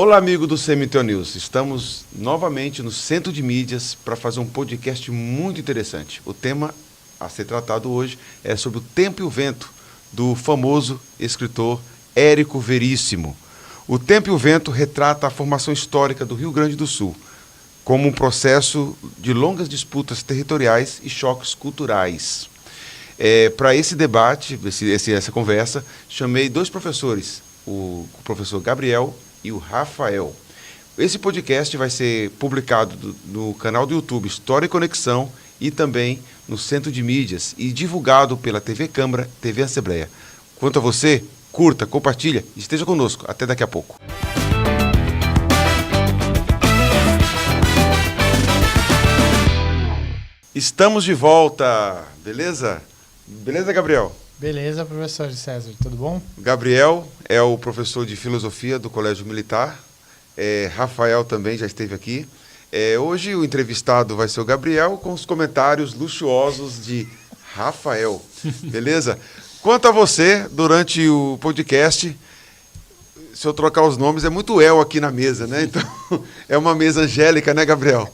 Olá, amigo do CMTO News. Estamos novamente no Centro de Mídias para fazer um podcast muito interessante. O tema a ser tratado hoje é sobre o Tempo e o Vento, do famoso escritor Érico Veríssimo. O Tempo e o Vento retrata a formação histórica do Rio Grande do Sul, como um processo de longas disputas territoriais e choques culturais. Para esse debate, essa conversa, chamei dois professores, o professor Gabriel e o Rafael. Esse podcast vai ser publicado no canal do YouTube História e Conexão e também no Centro de Mídias e divulgado pela TV Câmara, TV Assembleia. Quanto a você, curta, compartilha e esteja conosco. Até daqui a pouco. Estamos de volta, beleza? Beleza, Gabriel? Beleza, professor César, tudo bom? Gabriel é o professor de filosofia do Colégio Militar. Rafael também já esteve aqui. Hoje o entrevistado vai ser o Gabriel com os comentários luxuosos de Rafael. Beleza? Quanto a você, durante o podcast, se eu trocar os nomes, é muito El aqui na mesa, né? Então, é uma mesa angélica, né, Gabriel?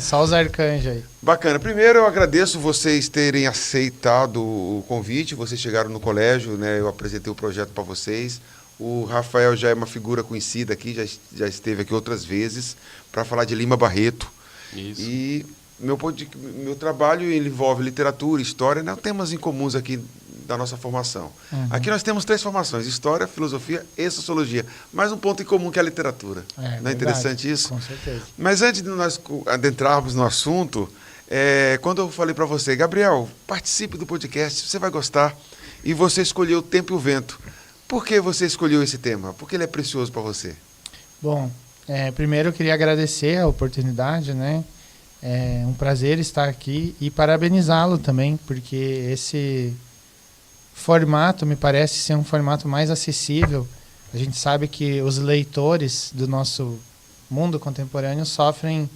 Só os arcanjos aí. Bacana. Primeiro, eu agradeço vocês terem aceitado o convite. Vocês chegaram no colégio, né? Eu apresentei o projeto para vocês. O Rafael já é uma figura conhecida aqui, já esteve aqui outras vezes para falar de Lima Barreto. Isso. E meu trabalho envolve literatura, história, né? Temas em comuns aqui da nossa formação. Uhum. Aqui nós temos 3 formações: história, filosofia e sociologia. Mais um ponto em comum que é a literatura. Não é verdade, interessante isso? Com certeza. Mas antes de nós adentrarmos no assunto, quando eu falei para você, Gabriel, participe do podcast, você vai gostar, e você escolheu o Tempo e o Vento. Por que você escolheu esse tema? Por que ele é precioso para você? Bom, primeiro eu queria agradecer a oportunidade, né? É um prazer estar aqui e parabenizá-lo também, porque esse formato me parece ser um formato mais acessível. A gente sabe que os leitores do nosso mundo contemporâneo sofrem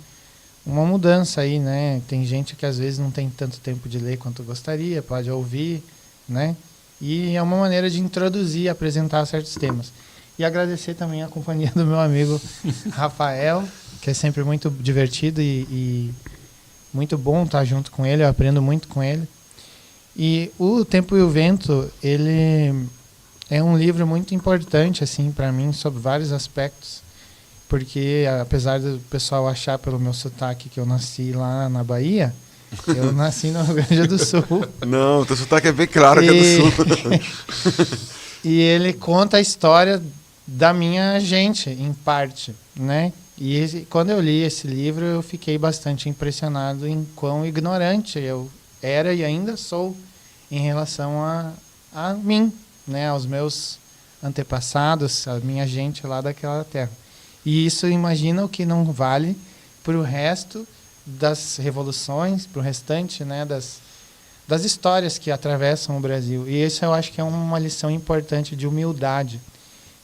uma mudança aí, né? Tem gente que às vezes não tem tanto tempo de ler quanto gostaria, pode ouvir, né? E é uma maneira de introduzir, apresentar certos temas. E agradecer também a companhia do meu amigo Rafael, que é sempre muito divertido e muito bom estar junto com ele, eu aprendo muito com ele. E o Tempo e o Vento, ele é um livro muito importante assim para mim sobre vários aspectos, porque apesar do pessoal achar pelo meu sotaque que eu nasci lá na Bahia, eu nasci no Rio Grande do Sul. Não, o teu sotaque é bem claro que é do Sul. E ele conta a história da minha gente, em parte, né? E quando eu li esse livro, eu fiquei bastante impressionado em quão ignorante eu era e ainda sou em relação a mim, né? Aos meus antepassados, a minha gente lá daquela terra. E isso, imagina o que não vale para o resto das revoluções, para o restante, né, das histórias que atravessam o Brasil. E isso eu acho que é uma lição importante de humildade,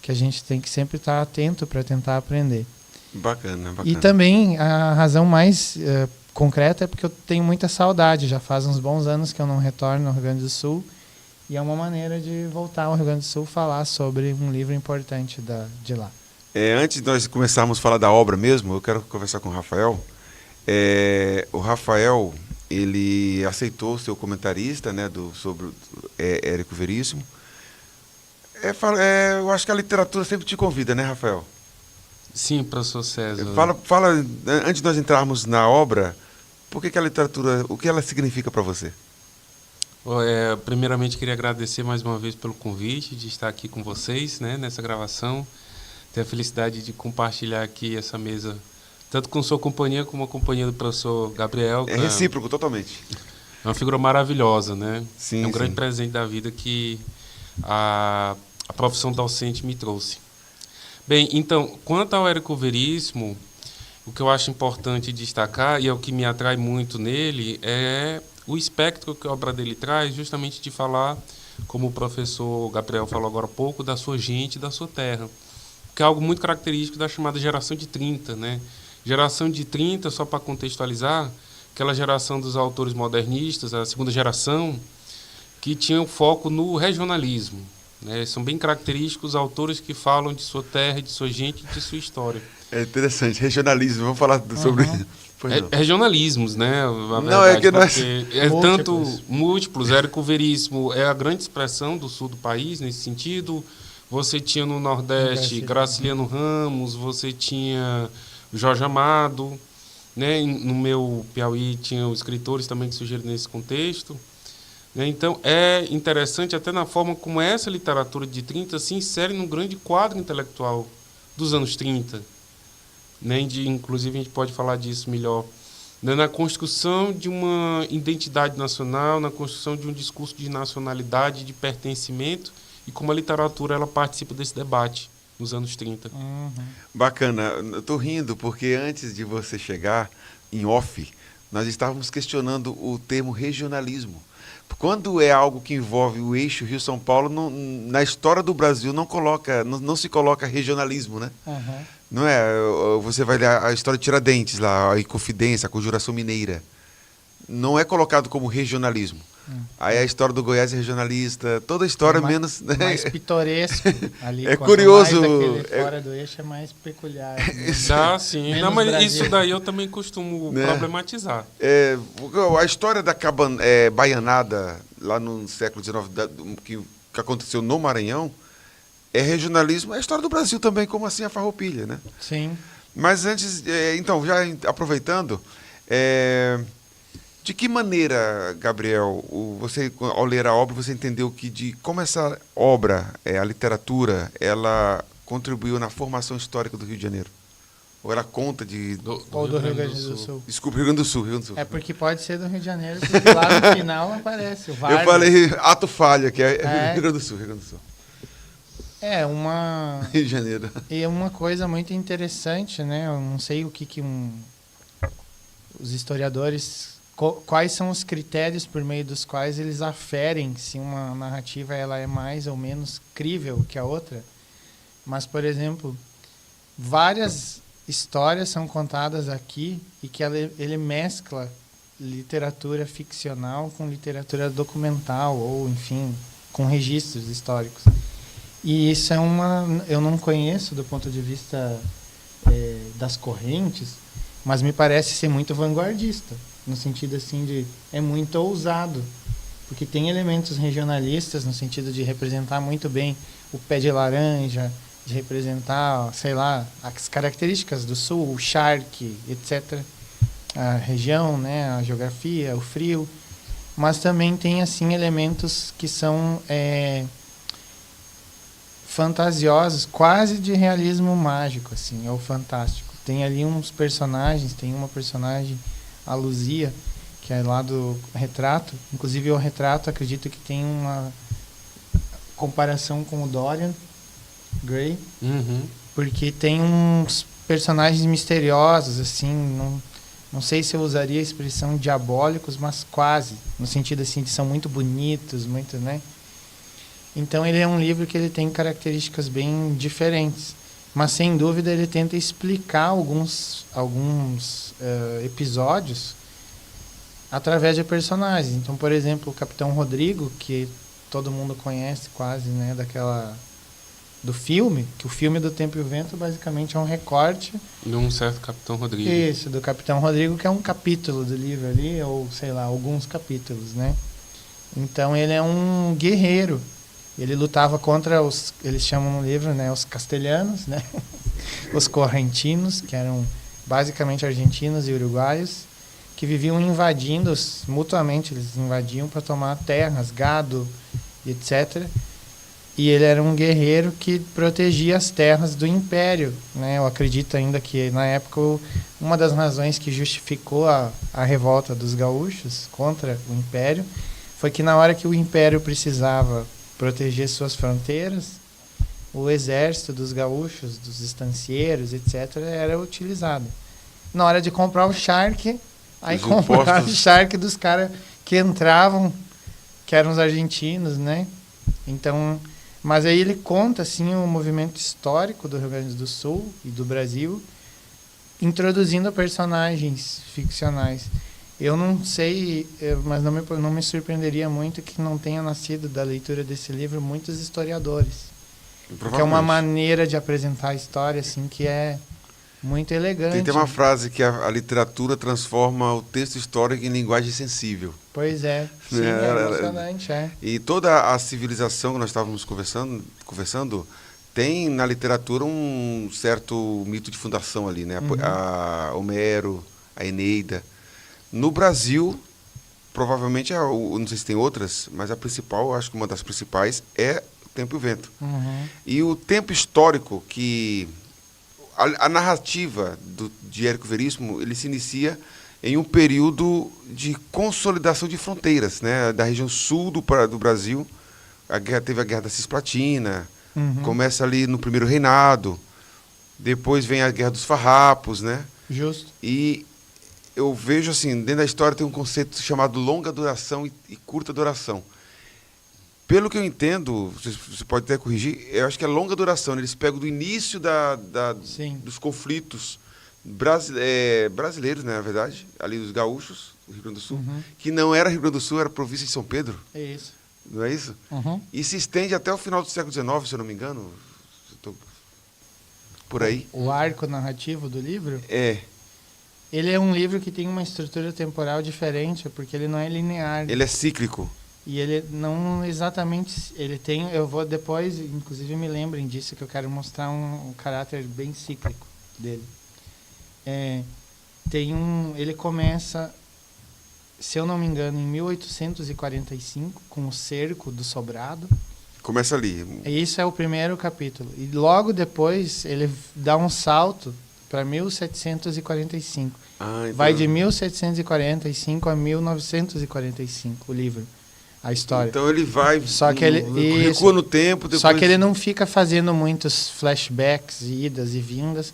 que a gente tem que sempre estar atento para tentar aprender. Bacana. E também a razão mais concreta é porque eu tenho muita saudade. Já faz uns bons anos que eu não retorno ao Rio Grande do Sul. E é uma maneira de voltar ao Rio Grande do Sul falar sobre um livro importante de lá. Antes de nós começarmos a falar da obra mesmo, eu quero conversar com o Rafael. O Rafael, ele aceitou ser o comentarista, né, sobre Érico Veríssimo. Eu acho que a literatura sempre te convida, né, Rafael? Sim, professor César. Fala, antes de nós entrarmos na obra, por que a literatura, o que ela significa para você? Primeiramente, queria agradecer mais uma vez pelo convite de estar aqui com vocês, né, nessa gravação. Ter a felicidade de compartilhar aqui essa mesa, tanto com sua companhia como a companhia do professor Gabriel. É recíproco, totalmente. É uma figura maravilhosa, né? Sim, é um grande sim. presente da vida que a profissão docente me trouxe. Bem, então, quanto ao Érico Veríssimo, o que eu acho importante destacar, e é o que me atrai muito nele, é o espectro que a obra dele traz, justamente de falar, como o professor Gabriel falou agora há pouco, da sua gente, da sua terra, que é algo muito característico da chamada geração de 30, né? Geração de 30, só para contextualizar, aquela geração dos autores modernistas, a segunda geração, que tinha o foco no regionalismo. né? São bem característicos autores que falam de sua terra, de sua gente, de sua história. É interessante, regionalismo, vamos falar sobre isso. Regionalismos, né? Não, é que nós... tanto múltiplos, Érico Veríssimo é a grande expressão do sul do país, nesse sentido. Você tinha no Nordeste Graciliano Ramos, você tinha Jorge Amado, né? No meu Piauí tinha os escritores também que surgiram nesse contexto. Né? Então, é interessante até na forma como essa literatura de 30 se insere num grande quadro intelectual dos anos 30. Né? Inclusive, a gente pode falar disso melhor. Né? Na construção de uma identidade nacional, na construção de um discurso de nacionalidade, de pertencimento, e como a literatura ela participa desse debate nos anos 30. Bacana. Eu estou rindo porque antes de você chegar em off, nós estávamos questionando o termo regionalismo. Quando é algo que envolve o eixo Rio-São Paulo, na história do Brasil não se coloca regionalismo, né? Não é? Você vai ler a história de Tiradentes, lá, a Inconfidência, a Conjuração Mineira. Não é colocado como regionalismo. Aí a história do Goiás é regionalista, toda a história menos... Né? Mais pitoresco. Ali, é curioso. Fora do eixo é mais peculiar. Né? Sim. Não, mas Brasil. Isso daí eu também costumo problematizar. A história da baianada, lá no século XIX, que aconteceu no Maranhão, é regionalismo, é a história do Brasil também, como assim a farroupilha, né? Sim. Mas antes, então, já aproveitando... De que maneira, Gabriel, você, ao ler a obra, você entendeu como essa obra, a literatura, ela contribuiu na formação histórica do Rio de Janeiro? Ou ela conta de... Ou do Rio Grande do Sul. Desculpa, Rio Grande do Sul. É porque pode ser do Rio de Janeiro, porque lá no final aparece o Vargas. Eu falei ato falha, que é Rio Grande do Sul. Rio de Janeiro. E uma coisa muito interessante, né? Eu não sei o que os historiadores... Quais são os critérios por meio dos quais eles aferem se uma narrativa ela é mais ou menos crível que a outra. Mas, por exemplo, várias histórias são contadas aqui e que ele mescla literatura ficcional com literatura documental ou, enfim, com registros históricos. E isso eu não conheço do ponto de vista das correntes, mas me parece ser muito vanguardista. No sentido assim é muito ousado, porque tem elementos regionalistas no sentido de representar muito bem o pé de laranja, de representar, sei lá, as características do sul, o charque, etc. A região, né, a geografia, o frio, mas também tem assim elementos que são fantasiosos, quase de realismo mágico, assim, ou fantástico. Tem ali uns personagens, tem uma personagem, a Luzia, que é lá do Retrato. Inclusive, o Retrato, acredito que tem uma comparação com o Dorian Gray, porque tem uns personagens misteriosos, assim, não sei se eu usaria a expressão diabólicos, mas quase, no sentido assim, de são muito bonitos, muito, né? Então, ele é um livro que ele tem características bem diferentes. Mas, sem dúvida, ele tenta explicar alguns episódios através de personagens. Então, por exemplo, o Capitão Rodrigo, que todo mundo conhece quase, né, do filme, que o filme do Tempo e o Vento basicamente é um recorte... De um certo Capitão Rodrigo. Isso, do Capitão Rodrigo, que é um capítulo do livro ali, ou, sei lá, alguns capítulos, né? Então, ele é um guerreiro. Ele lutava contra eles chamam no livro, né, os castelhanos, né, os correntinos, que eram basicamente argentinos e uruguaios, que viviam invadindo, mutuamente eles invadiam para tomar terras, gado, etc. E ele era um guerreiro que protegia as terras do Império, né? Eu acredito ainda que, na época, uma das razões que justificou a revolta dos gaúchos contra o Império foi que, na hora que o Império precisava proteger suas fronteiras, o exército dos gaúchos, dos estancieiros, etc., era utilizado. Na hora de comprar o charque, aí comprava o charque dos caras que entravam, que eram os argentinos, né? Então, mas aí ele conta assim o movimento histórico do Rio Grande do Sul e do Brasil, introduzindo personagens ficcionais. Eu não sei, mas não me surpreenderia muito que não tenha nascido da leitura desse livro muitos historiadores. Que é uma maneira de apresentar a história assim, que é muito elegante. Tem uma frase que a literatura transforma o texto histórico em linguagem sensível. Pois é, sim, é emocionante, E toda a civilização que nós estávamos conversando tem na literatura um certo mito de fundação ali, né? A Homero, a Eneida. No Brasil, provavelmente, não sei se tem outras, mas a principal, acho que uma das principais, é O Tempo e o Vento. E o tempo histórico que... A narrativa de Érico Veríssimo, ele se inicia em um período de consolidação de fronteiras, né? Da região sul do Brasil. Teve a Guerra da Cisplatina, começa ali no primeiro reinado, depois vem a Guerra dos Farrapos, né? Justo. E eu vejo assim, dentro da história tem um conceito chamado longa duração e curta duração. Pelo que eu entendo, você pode até corrigir, eu acho que é longa duração. Eles pegam do início dos conflitos brasileiros, né, na verdade, ali dos gaúchos, do Rio Grande do Sul, que não era Rio Grande do Sul, era província de São Pedro. É isso. Não é isso? E se estende até o final do século XIX, se eu não me engano. Por aí. O arco narrativo do livro? É. Ele é um livro que tem uma estrutura temporal diferente, porque ele não é linear. Ele é cíclico. E ele não exatamente... Ele tem... Eu vou depois, inclusive me lembrem disso, que eu quero mostrar um caráter bem cíclico dele. Ele começa, se eu não me engano, em 1845, com o cerco do Sobrado. Começa ali. Isso é o primeiro capítulo. E logo depois ele dá um salto para 1745. Então... Vai de 1745 a 1945, o livro. A história. Então ele vai, só que ele recua no tempo. Depois... Só que ele não fica fazendo muitos flashbacks, idas e vindas,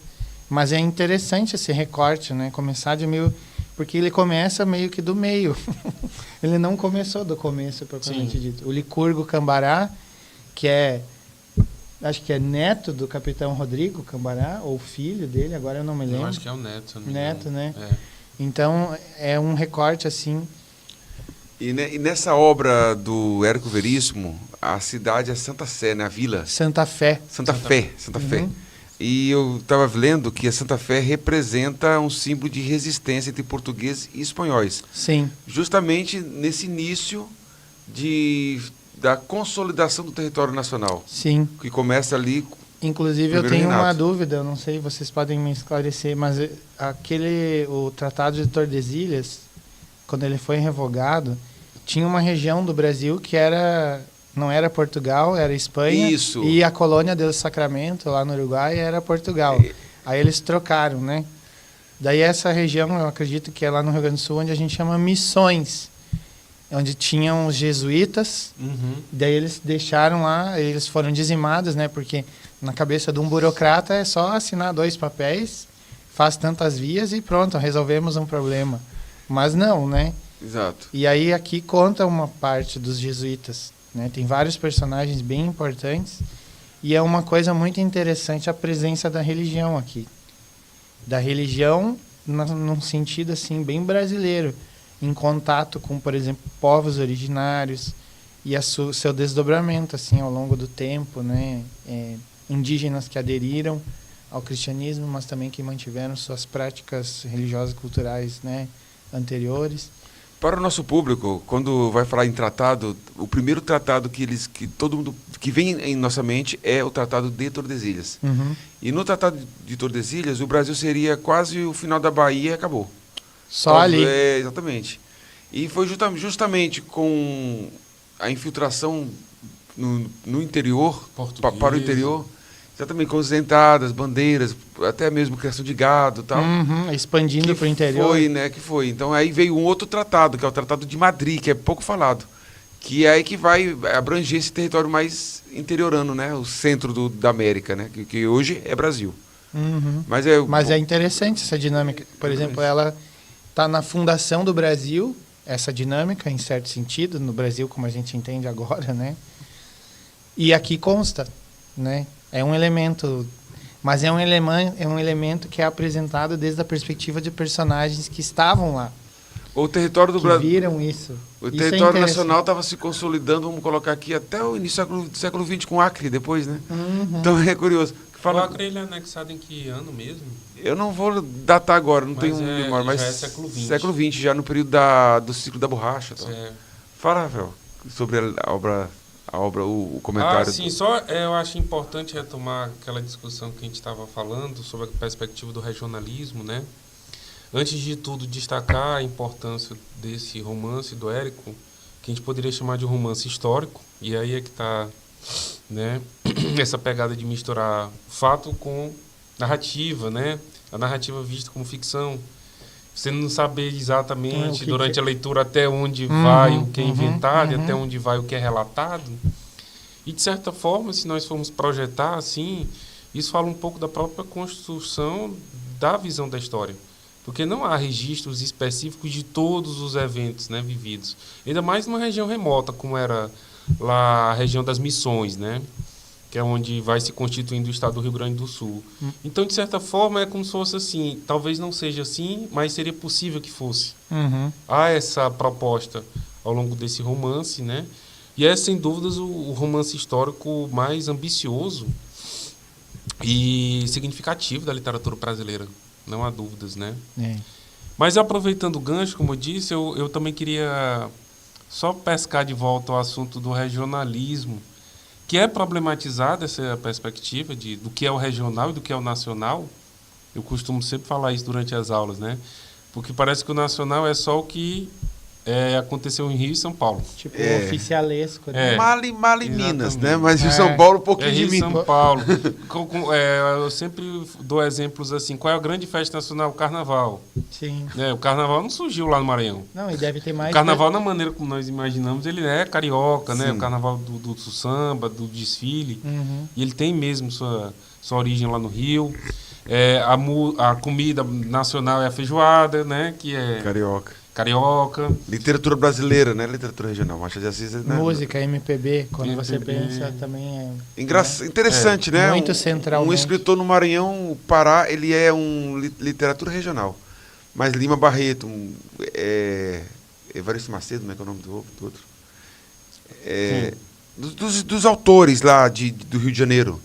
mas é interessante esse recorte, né? Começar de porque ele começa meio que do meio. Ele não começou do começo, propriamente dito. O Licurgo Cambará, que acho que é neto do Capitão Rodrigo Cambará, ou filho dele, agora eu não me lembro. Eu acho que é o neto. Neto, né? É. Então, é um recorte assim... E nessa obra do Érico Veríssimo, a cidade é Santa Sé, né? A vila. Santa Fé. Santa Fé. E eu estava lendo que a Santa Fé representa um símbolo de resistência entre portugueses e espanhóis. Sim. Justamente nesse início da consolidação do território nacional. Sim. Que começa ali... Inclusive, eu tenho uma dúvida, eu não sei, vocês podem me esclarecer, mas o Tratado de Tordesilhas, quando ele foi revogado, tinha uma região do Brasil que não era Portugal, era Espanha. Isso. E a colônia del Sacramento, lá no Uruguai, era Portugal. Aí eles trocaram, né? Daí essa região, eu acredito que é lá no Rio Grande do Sul, onde a gente chama Missões, onde tinham os jesuítas. Daí eles deixaram lá, eles foram dizimados, né? Porque na cabeça de um burocrata é só assinar 2 papéis, faz tantas vias e pronto, resolvemos um problema. Mas não, né? Exato. E aí aqui conta uma parte dos jesuítas, né? Tem vários personagens bem importantes e é uma coisa muito interessante a presença da religião aqui. Da religião num sentido assim bem brasileiro, em contato com, por exemplo, povos originários e seu desdobramento assim ao longo do tempo, né? Indígenas que aderiram ao cristianismo, mas também que mantiveram suas práticas religiosas e culturais, né, anteriores. Para o nosso público, quando vai falar em tratado, o primeiro tratado que todo mundo que vem em nossa mente é o Tratado de Tordesilhas. E no Tratado de Tordesilhas, o Brasil seria quase o final da Bahia e acabou. Só ali. Exatamente. E foi justamente com a infiltração no interior, para o interior, exatamente, com as entradas, bandeiras, até mesmo criação de gado e tal. Expandindo para o interior. Foi. Então aí veio um outro tratado, que é o Tratado de Madrid, que é pouco falado. Que é aí que vai abranger esse território mais interiorano, né? O centro da América, né? Que hoje é Brasil. Mas é interessante essa dinâmica. Por exemplo, ela está na fundação do Brasil, essa dinâmica, em certo sentido, no Brasil como a gente entende agora, né? E aqui consta, né? É um elemento, mas é um elemento que é apresentado desde a perspectiva de personagens que estavam lá. O território do que Brasil. viram isso. O Isso é território interessante. nacional estava se consolidando, vamos colocar aqui, até o início do século XX, com o Acre depois, né? Uhum. Então é curioso. O Fala, Acre ele é anexado em que ano mesmo? eu não vou datar agora, não Mas tenho é- memória, mas já é século XX. século XX, já no período do ciclo da borracha. Tal. É. Fala, Rafael, sobre a obra, o comentário. Sim, só eu acho importante retomar aquela discussão que a gente estava falando sobre a perspectiva do regionalismo, né? Antes de tudo, destacar a importância desse romance do Érico, que a gente poderia chamar de romance histórico, e aí é que está, né, essa pegada de misturar fato com narrativa, né? A narrativa vista como ficção. Você não saber exatamente durante a leitura até onde vai o que é inventado e até onde vai o que é relatado. E, de certa forma, se nós formos projetar assim, isso fala um pouco da própria construção da visão da história. Porque não há registros específicos de todos os eventos, né, vividos. Ainda mais numa região remota, como era lá a região das Missões, né? Que é onde vai se constituindo o estado do Rio Grande do Sul. Então, de certa forma, é como se fosse assim, talvez não seja assim, mas seria possível que fosse. Há essa proposta ao longo desse romance, né? E é, sem dúvidas, o romance histórico mais ambicioso e significativo da literatura brasileira. Não há dúvidas, né? É. Mas, aproveitando o gancho, como eu disse, eu também queria só pescar de volta o assunto do regionalismo, que é problematizada essa perspectiva do que é o regional e do que é o nacional. Eu costumo sempre falar isso durante as aulas, né? Porque parece que o nacional é só o que aconteceu em Rio e São Paulo. Tipo, oficialesco. Né? Mali Minas, né? Mas em É. São Paulo, um pouquinho Rio de e Minas. São Paulo. Eu sempre dou exemplos assim. Qual é a grande festa nacional? O Carnaval. Sim. O Carnaval não surgiu lá no Maranhão. Não, e deve ter mais... O Carnaval, na maneira como nós imaginamos, ele é carioca, né? Sim. O Carnaval do samba, do desfile. Uhum. E ele tem mesmo sua origem lá no Rio. A comida nacional é a feijoada, né? Que é carioca. Literatura brasileira, né? Literatura regional. Machado de Assis, né? Música, MPB, quando você MPB. pensa, também é... Interessante, né? Muito centralmente. Um escritor no Maranhão, Pará, ele é literatura regional. Mas Lima Barreto, Evaristo Macedo, como é que é o nome do outro? Dos autores lá do Rio de Janeiro.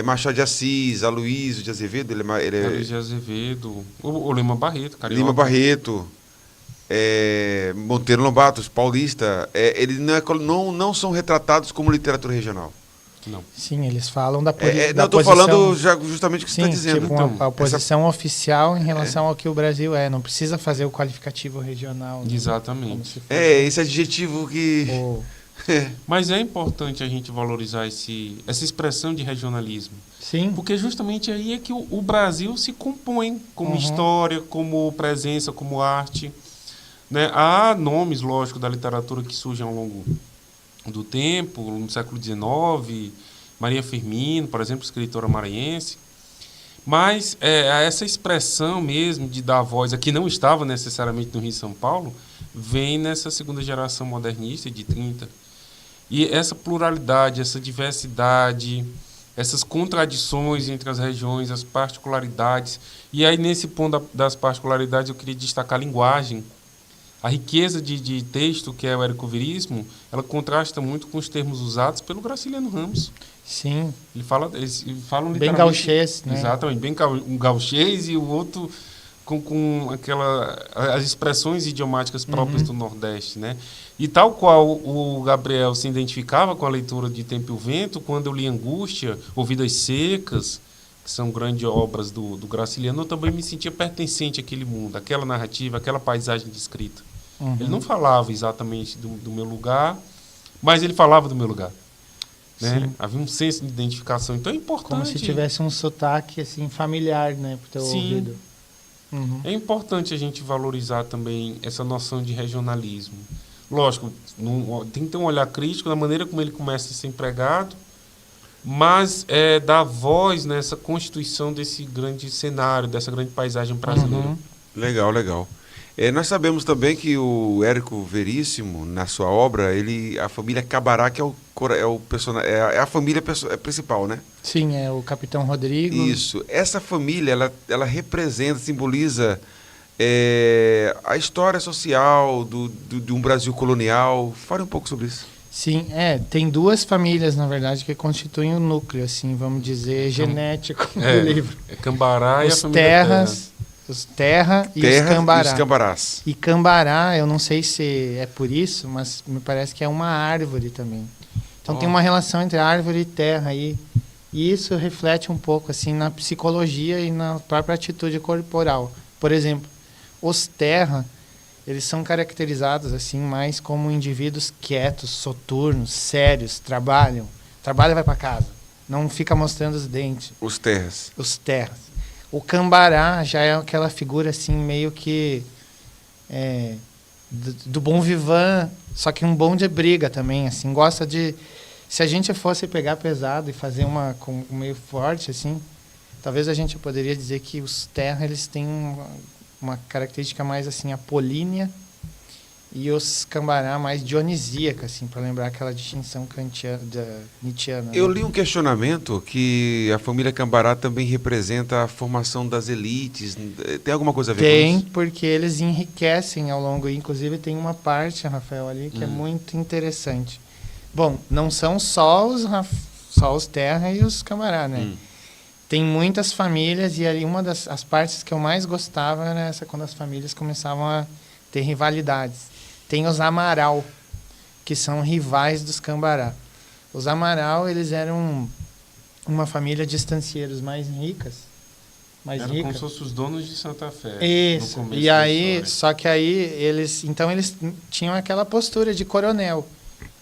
Machado de Assis, Aloysio de Azevedo, Aloysio de Azevedo. O Lima Barreto, carioca. Lima Barreto, Monteiro Lobato, paulista. Eles não são retratados como literatura regional. Não. Sim, eles falam da Não, da estou posição... falando justamente o que você está dizendo. Tipo, Então, a posição oficial em relação ao que o Brasil é. Não precisa fazer o qualificativo regional. Né? Exatamente. Como se fosse esse adjetivo que... Mas é importante a gente valorizar essa expressão de regionalismo. Sim. Porque justamente aí é que o Brasil se compõe como história, como presença, como arte. Né? Há nomes, lógico, da literatura que surgem ao longo do tempo, no século XIX, Maria Firmino, por exemplo, escritora maranhense. Mas essa expressão mesmo de dar voz, que não estava necessariamente no Rio e São Paulo, vem nessa segunda geração modernista de 30. E essa pluralidade, essa diversidade, essas contradições entre as regiões, as particularidades. E aí, nesse ponto das particularidades, eu queria destacar a linguagem. A riqueza de texto, que é o érico-veríssimo, ela contrasta muito com os termos usados pelo Graciliano Ramos. Sim. Eles falam Bem literalmente... gauchês, né? Exatamente, bem um gauchês e o outro com as expressões idiomáticas próprias do Nordeste, né? E tal qual o Gabriel se identificava com a leitura de Tempo e o Vento, quando eu li Angústia, ou Vidas Secas, que são grandes obras do Graciliano, eu também me sentia pertencente àquele mundo, àquela narrativa, àquela paisagem descrita. Ele não falava exatamente do meu lugar, mas ele falava do meu lugar. Né? Havia um senso de identificação. Então é importante. Como se tivesse um sotaque assim, familiar, né, para o teu ouvido. É importante a gente valorizar também essa noção de regionalismo. Lógico, tem que ter um olhar crítico na maneira como ele começa a ser empregado, mas dar voz nessa constituição desse grande cenário, dessa grande paisagem brasileira. Legal. Nós sabemos também que o Érico Veríssimo, na sua obra, a família Cabará, que é o personagem, é a família principal, né? Sim, é o Capitão Rodrigo. Isso. Essa família, ela representa, simboliza a história social de um Brasil colonial. Fale um pouco sobre isso. Sim, tem duas famílias, na verdade, que constituem o núcleo, assim, vamos dizer, genético do livro. Cambará e a Os família terras, os terra e os cambará. E os cambarás. E cambará, eu não sei se é por isso, mas me parece que é uma árvore também. Então tem uma relação entre árvore e terra aí. E isso reflete um pouco assim na psicologia e na própria atitude corporal. Por exemplo, os terra, eles são caracterizados assim mais como indivíduos quietos, soturnos, sérios, trabalham. Trabalha e vai para casa. Não fica mostrando os dentes. Os terras. Os terras. O cambará já é aquela figura assim meio que do bom vivant, só que um bom de briga também, assim, gosta de... Se a gente fosse pegar pesado e fazer uma com meio forte assim, talvez a gente poderia dizer que os terra eles têm uma característica mais assim apolínea e os cambará mais dionisíaca, assim, para lembrar aquela distinção nietzschiana. Eu né? li um questionamento que a família Cambará também representa a formação das elites. Tem alguma coisa a ver com Tem, isso? porque eles enriquecem ao longo. Inclusive tem uma parte, Rafael, ali que é muito interessante. Bom, não são só os terra e os cambará, né? Tem muitas famílias e ali uma das partes que eu mais gostava era essa, quando as famílias começavam a ter rivalidades. Tem os Amaral, que são rivais dos cambará. Os Amaral, eles eram uma família de estancieiros mais ricas. Era como se fossem os donos de Santa Fé. Isso. No começo E da aí, história. só que aí eles tinham aquela postura de coronel.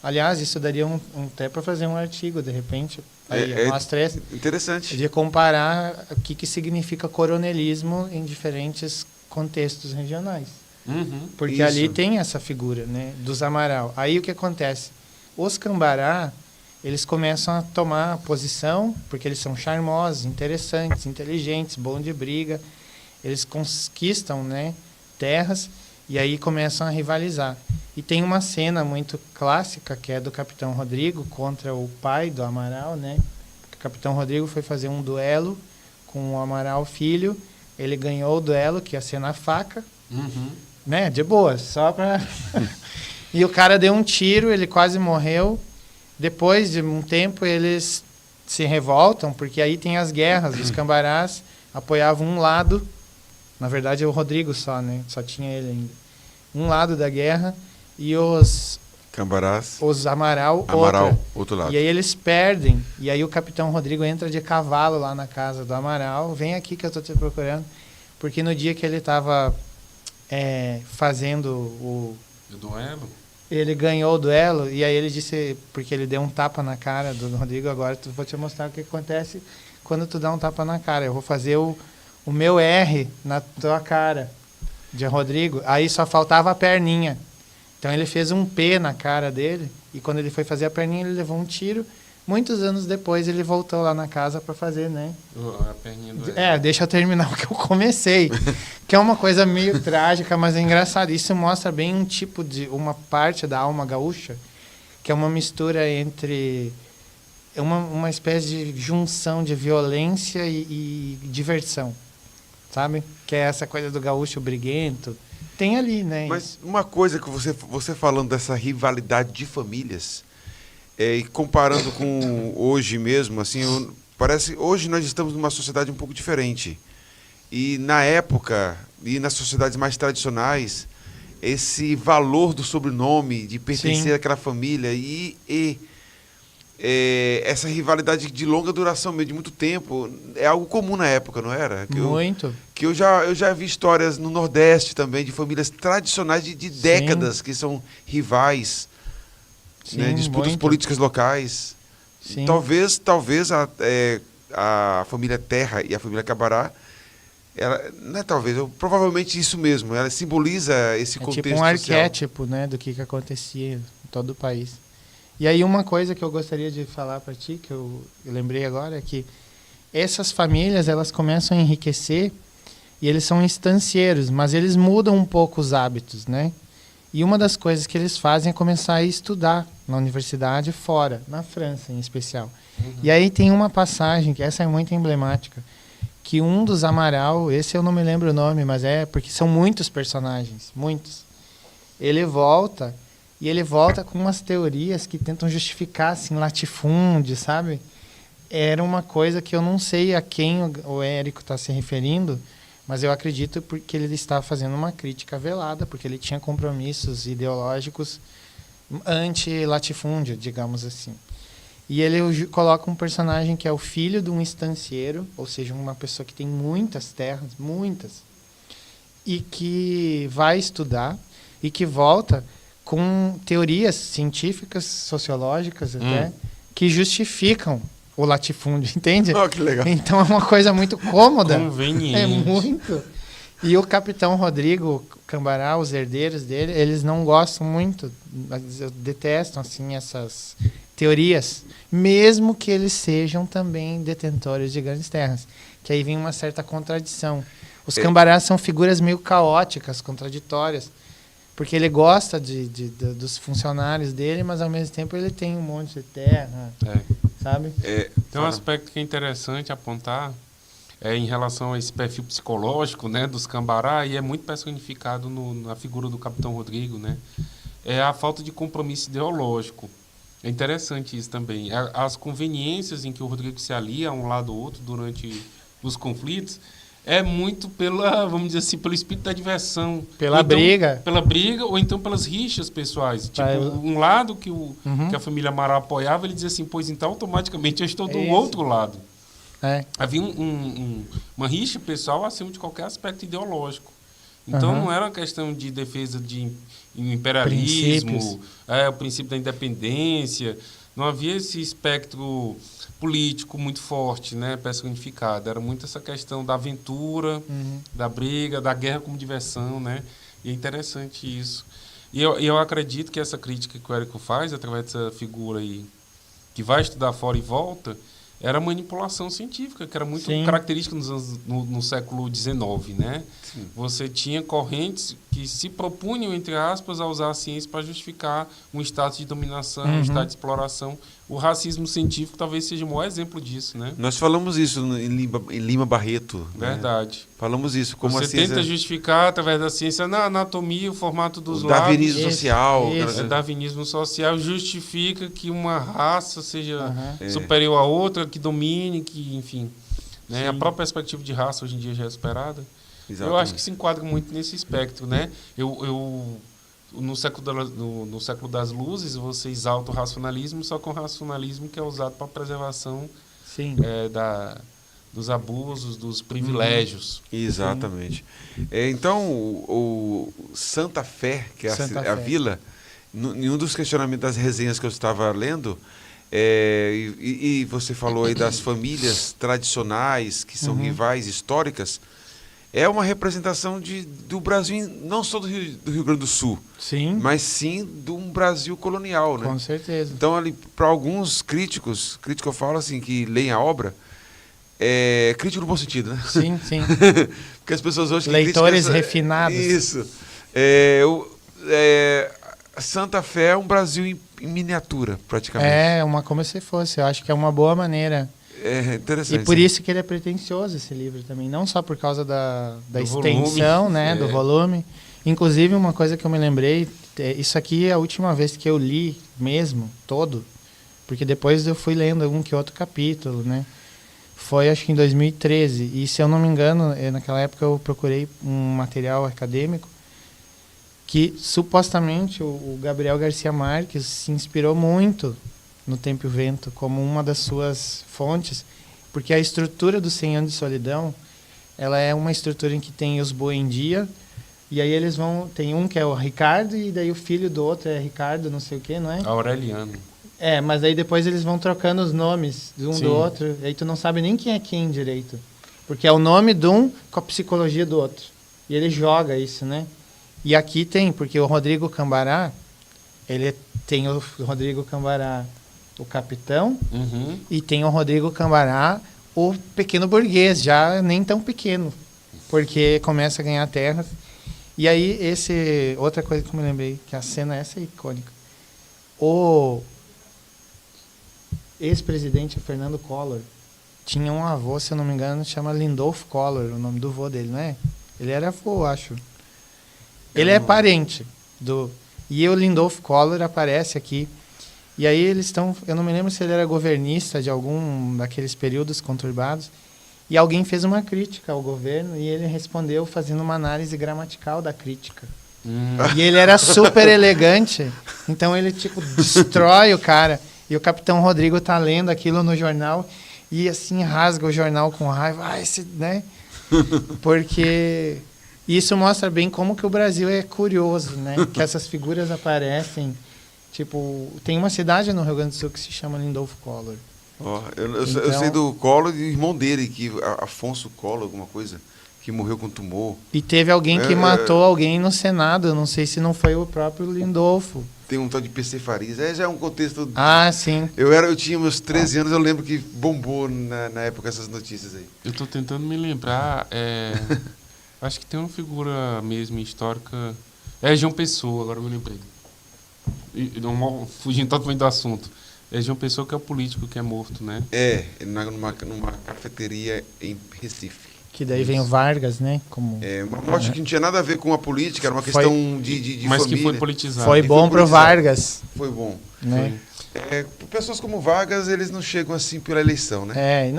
Aliás, isso daria até para fazer um artigo, de repente. Aí, mostra esse. Interessante. De comparar o que significa coronelismo em diferentes contextos regionais. Porque Isso. ali tem essa figura, né, dos Amaral. Aí o que acontece? Os cambará, eles começam a tomar posição, porque eles são charmosos, interessantes, inteligentes, bons de briga. Eles conquistam, né, terras e aí começam a rivalizar. E tem uma cena muito clássica, que é do Capitão Rodrigo contra o pai do Amaral, né? O Capitão Rodrigo foi fazer um duelo com o Amaral filho. Ele ganhou o duelo, que ia ser na faca, né? De boa, só para... E o cara deu um tiro, ele quase morreu. Depois de um tempo, eles se revoltam, porque aí tem as guerras. Os cambarás apoiavam um lado. Na verdade, é o Rodrigo só, né? Só tinha ele ainda. Um lado da guerra e os Cambarás. Amaral, outro lado. E aí eles perdem. E aí o Capitão Rodrigo entra de cavalo lá na casa do Amaral. Vem aqui que eu estou te procurando. Porque no dia que ele estava fazendo o duelo? Ele ganhou o duelo. E aí ele disse, porque ele deu um tapa na cara do Rodrigo, agora vou te mostrar o que acontece quando tu dá um tapa na cara. Eu vou fazer o meu R na tua cara, de Rodrigo. Aí só faltava a perninha. Então ele fez um P na cara dele e quando ele foi fazer a perninha ele levou um tiro. Muitos anos depois ele voltou lá na casa para fazer, né? A perninha do deixa eu terminar o que eu comecei. Que é uma coisa meio trágica, mas é engraçado. Isso mostra bem um tipo de... uma parte da alma gaúcha, que é uma mistura entre... uma espécie de junção de violência e diversão. Sabe? Que é essa coisa do gaúcho briguento. Tem ali, né? Mas uma coisa que você falando dessa rivalidade de famílias, e comparando com hoje mesmo, assim, parece hoje nós estamos numa sociedade um pouco diferente. E na época, e nas sociedades mais tradicionais, esse valor do sobrenome, de pertencer àquela família essa rivalidade de longa duração, de muito tempo, é algo comum na época, não era? Muito. Que eu já vi histórias no Nordeste também, de famílias tradicionais de décadas, que são rivais, né, disputas políticas locais. Sim. Talvez a família Terra e a família Cabará, provavelmente isso mesmo, ela simboliza esse contexto tipo um social. arquétipo, né, do que acontecia em todo o país. E aí uma coisa que eu gostaria de falar para ti, que eu lembrei agora, é que essas famílias, elas começam a enriquecer e eles são estancieiros, mas eles mudam um pouco os hábitos, né? E uma das coisas que eles fazem é começar a estudar na universidade fora, na França em especial. E aí tem uma passagem, que essa é muito emblemática, que um dos Amaral, esse eu não me lembro o nome, mas é porque são muitos personagens, muitos. Ele volta, e ele volta com umas teorias que tentam justificar, assim, latifúndio, sabe? Era uma coisa que eu não sei a quem o Érico está se referindo, mas eu acredito porque ele está fazendo uma crítica velada, porque ele tinha compromissos ideológicos anti-latifúndio, digamos assim. E ele coloca um personagem que é o filho de um estancieiro, ou seja, uma pessoa que tem muitas terras, muitas, e que vai estudar e que volta com teorias científicas, sociológicas até, que justificam o latifúndio, entende? Oh, que legal. Então é uma coisa muito cômoda. Conveniente. É muito. E o capitão Rodrigo Cambará, os herdeiros dele, eles não gostam muito, detestam assim essas teorias, mesmo que eles sejam também detentores de grandes terras. Que aí vem uma certa contradição. Os Cambarás são figuras meio caóticas, contraditórias, porque ele gosta dos funcionários dele, mas ao mesmo tempo ele tem um monte de terra, sabe? Tem um aspecto que é interessante apontar em relação a esse perfil psicológico, né, dos Cambará, e é muito personificado na figura do Capitão Rodrigo, né? É a falta de compromisso ideológico. É interessante isso também. As conveniências em que o Rodrigo se alia a um lado ou outro durante os conflitos é muito vamos dizer assim, pelo espírito da diversão. Pela briga. Pela briga, ou então pelas rixas pessoais. Tipo, um lado que a família Amaral apoiava, ele dizia assim, pois então automaticamente eu estou do outro lado. Havia uma rixa pessoal acima de qualquer aspecto ideológico. Então não era uma questão de defesa de imperialismo, o princípio da independência. Não havia esse espectro político muito forte, né, personificado. Era muito essa questão da aventura, da briga, da guerra como diversão, né? E é interessante isso. E eu acredito que essa crítica que o Érico faz, através dessa figura aí, que vai estudar fora e volta, era manipulação científica, que era muito característica no século XIX, né? Sim. Você tinha correntes que se propunham, entre aspas, a usar a ciência para justificar um status de dominação, um status de exploração. O racismo científico talvez seja o maior exemplo disso, né? Nós falamos isso em Lima Barreto. Verdade. Né? Falamos isso. Como você a ciência tenta justificar, através da ciência, na anatomia, o formato dos lábios. Darwinismo social. Darwinismo social justifica que uma raça seja superior à outra, que domine, que, enfim. Né? A própria perspectiva de raça hoje em dia já é superada. Exatamente. Eu acho que se enquadra muito nesse espectro, né? No século das luzes, você exalta o racionalismo, só com o racionalismo que é usado para a preservação dos abusos, dos privilégios. Exatamente. Então, o Santa Fé, que é a vila, em um dos questionamentos das resenhas que eu estava lendo, e você falou aí das famílias tradicionais, que são rivais históricas, é uma representação do Brasil, não só do Rio Grande do Sul, mas sim de um Brasil colonial, né? Com certeza. Então, ali, para alguns críticos eu falo assim, que leem a obra, crítico no bom sentido, né? Sim, sim. Porque as pessoas hoje... Leitores refinados. Isso. Santa Fé é um Brasil em miniatura, praticamente. Como se fosse. Eu acho que é uma boa maneira. É interessante. E por isso que ele é pretensioso, esse livro também. Não só por causa da extensão, volume, né, do volume. Inclusive, uma coisa que eu me lembrei, isso aqui é a última vez que eu li mesmo, todo. Porque depois eu fui lendo um que outro capítulo, né? Foi, acho que em 2013. E, se eu não me engano, naquela época eu procurei um material acadêmico que, supostamente, o Gabriel Garcia Marques se inspirou muito no Tempo e o Vento como uma das suas fontes, porque a estrutura do 100 anos de solidão, ela é uma estrutura em que tem os Buendia, e aí eles vão... Tem um que é o Ricardo, e daí o filho do outro é Ricardo, não sei o quê, não é? Aureliano. Mas aí depois eles vão trocando os nomes de um do outro, e aí tu não sabe nem quem é quem direito. Porque é o nome de um com a psicologia do outro. E ele joga isso, né? E aqui tem, porque o Rodrigo Cambará, ele tem o Rodrigo Cambará, o capitão, e tem o Rodrigo Cambará, o pequeno burguês, já nem tão pequeno, porque começa a ganhar terras. E aí, outra coisa que eu me lembrei, que a cena essa é icônica. O ex-presidente Fernando Collor tinha um avô, se eu não me engano, chama Lindolfo Collor, o nome do vô dele, não é? Ele era avô, acho. Ele é parente do... E o Lindolfo Collor aparece aqui. E aí eles estão... Eu não me lembro se ele era governista de algum daqueles períodos conturbados. E alguém fez uma crítica ao governo e ele respondeu fazendo uma análise gramatical da crítica. E ele era super elegante. Então ele, tipo, destrói o cara. E o Capitão Rodrigo tá lendo aquilo no jornal e, assim, rasga o jornal com raiva. Ah, esse, né? Porque isso mostra bem como que o Brasil é curioso, né? Que essas figuras aparecem. Tipo, tem uma cidade no Rio Grande do Sul que se chama Lindolfo Collor. Oh, eu sei do Collor e do irmão dele, que Afonso Collor, alguma coisa, que morreu com tumor. E teve alguém que matou alguém no Senado. Eu não sei se não foi o próprio Lindolfo. Tem um tal de PC Farias. Já é um contexto... Ah, sim. Eu tinha meus 13 anos, eu lembro que bombou na época essas notícias aí. Eu estou tentando me lembrar. Acho que tem uma figura mesmo histórica. É João Pessoa, agora eu me lembrei. Fugindo totalmente do assunto. É João Pessoa que é o político que é morto, né? Numa cafeteria em Recife. Que daí vem o Vargas, né? Como... uma morte que não tinha nada a ver com a política, era uma questão de mas família. que foi politizado. Foi bom pro Vargas. Foi bom. Né? Pessoas como Vargas, eles não chegam assim pela eleição, né?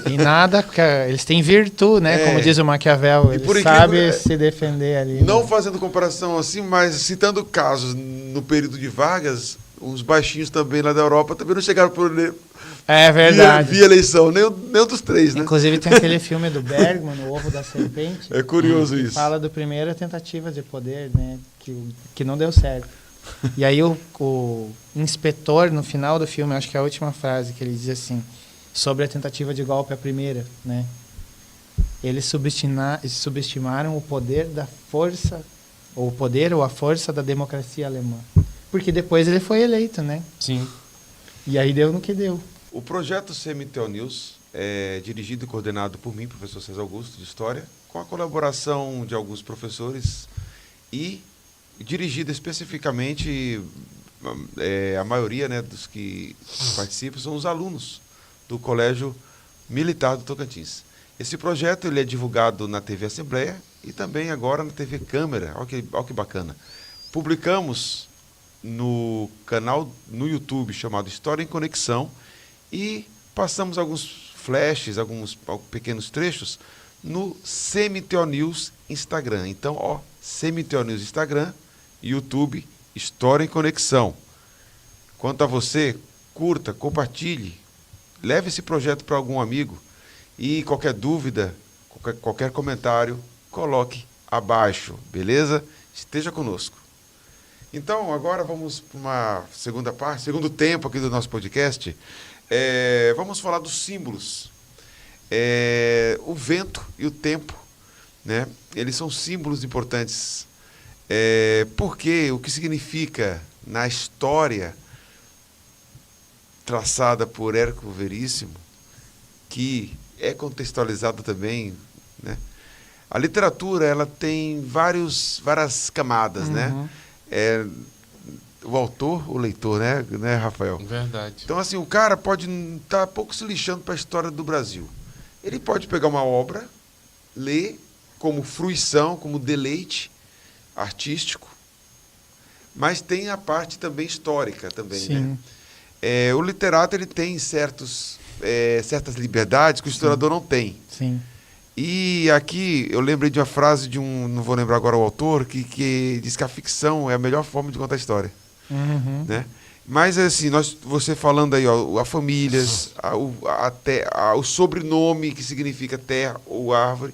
E nada, eles têm virtude, né? Como diz o Maquiavel, eles sabem se defender ali. Não fazendo comparação assim, mas citando casos no período de Vargas, os baixinhos também lá da Europa também não chegaram por verdade. Via eleição, nem um dos três, né? Inclusive tem aquele filme do Bergman, O Ovo da Serpente. É curioso isso. Fala da primeira tentativa de poder, né? Que não deu certo. E aí o inspetor, no final do filme, acho que é a última frase que ele diz assim, sobre a tentativa de golpe, a primeira, né? Eles subestimaram o poder da força, ou o poder ou a força da democracia alemã. Porque depois ele foi eleito, né? Sim. E aí deu no que deu. O projeto CMTO News é dirigido e coordenado por mim, professor César Augusto, de História, com a colaboração de alguns professores e dirigido especificamente, a maioria, né, dos que participam são os alunos do Colégio Militar do Tocantins. Esse projeto ele é divulgado na TV Assembleia e também agora na TV Câmara. Olha que bacana. Publicamos no canal no YouTube chamado História em Conexão e passamos alguns flashes, alguns pequenos trechos no CMTO News Instagram. Então, CMTO News Instagram, YouTube, História em Conexão. Quanto a você, curta, compartilhe, leve esse projeto para algum amigo e qualquer dúvida, qualquer comentário, coloque abaixo, beleza? Esteja conosco. Então, agora vamos para uma segunda parte, segundo tempo aqui do nosso podcast. Vamos falar dos símbolos. O vento e o tempo, né? Eles são símbolos importantes. Porque o que significa na história traçada por Érico Veríssimo, que é contextualizada também, né? A literatura ela tem várias camadas, né? O autor, o leitor, né, Rafael? Verdade. Então, assim, o cara pode estar pouco se lixando para a história do Brasil. Ele pode pegar uma obra, ler como fruição, como deleite artístico, mas tem a parte também histórica também, Sim. né? O literato ele tem certas liberdades que o historiador não tem. Sim. E aqui eu lembrei de uma frase não vou lembrar agora o autor, que diz que a ficção é a melhor forma de contar a história. Uhum. Né? Mas assim, você falando aí, a famílias, o sobrenome que significa terra ou árvore,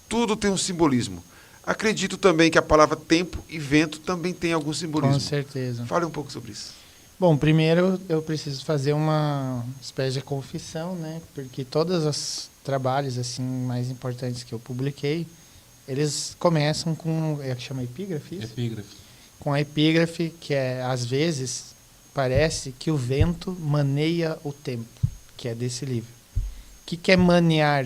tudo tem um simbolismo. Acredito também que a palavra tempo e vento também tem algum simbolismo. Com certeza. Fale um pouco sobre isso. Bom, primeiro eu preciso fazer uma espécie de confissão, né? Porque todos os trabalhos assim mais importantes que eu publiquei, eles começam com, que chama epígrafe? Isso? Epígrafe. Com a epígrafe, que às vezes parece que o vento maneia o tempo, que é desse livro. O que é manear?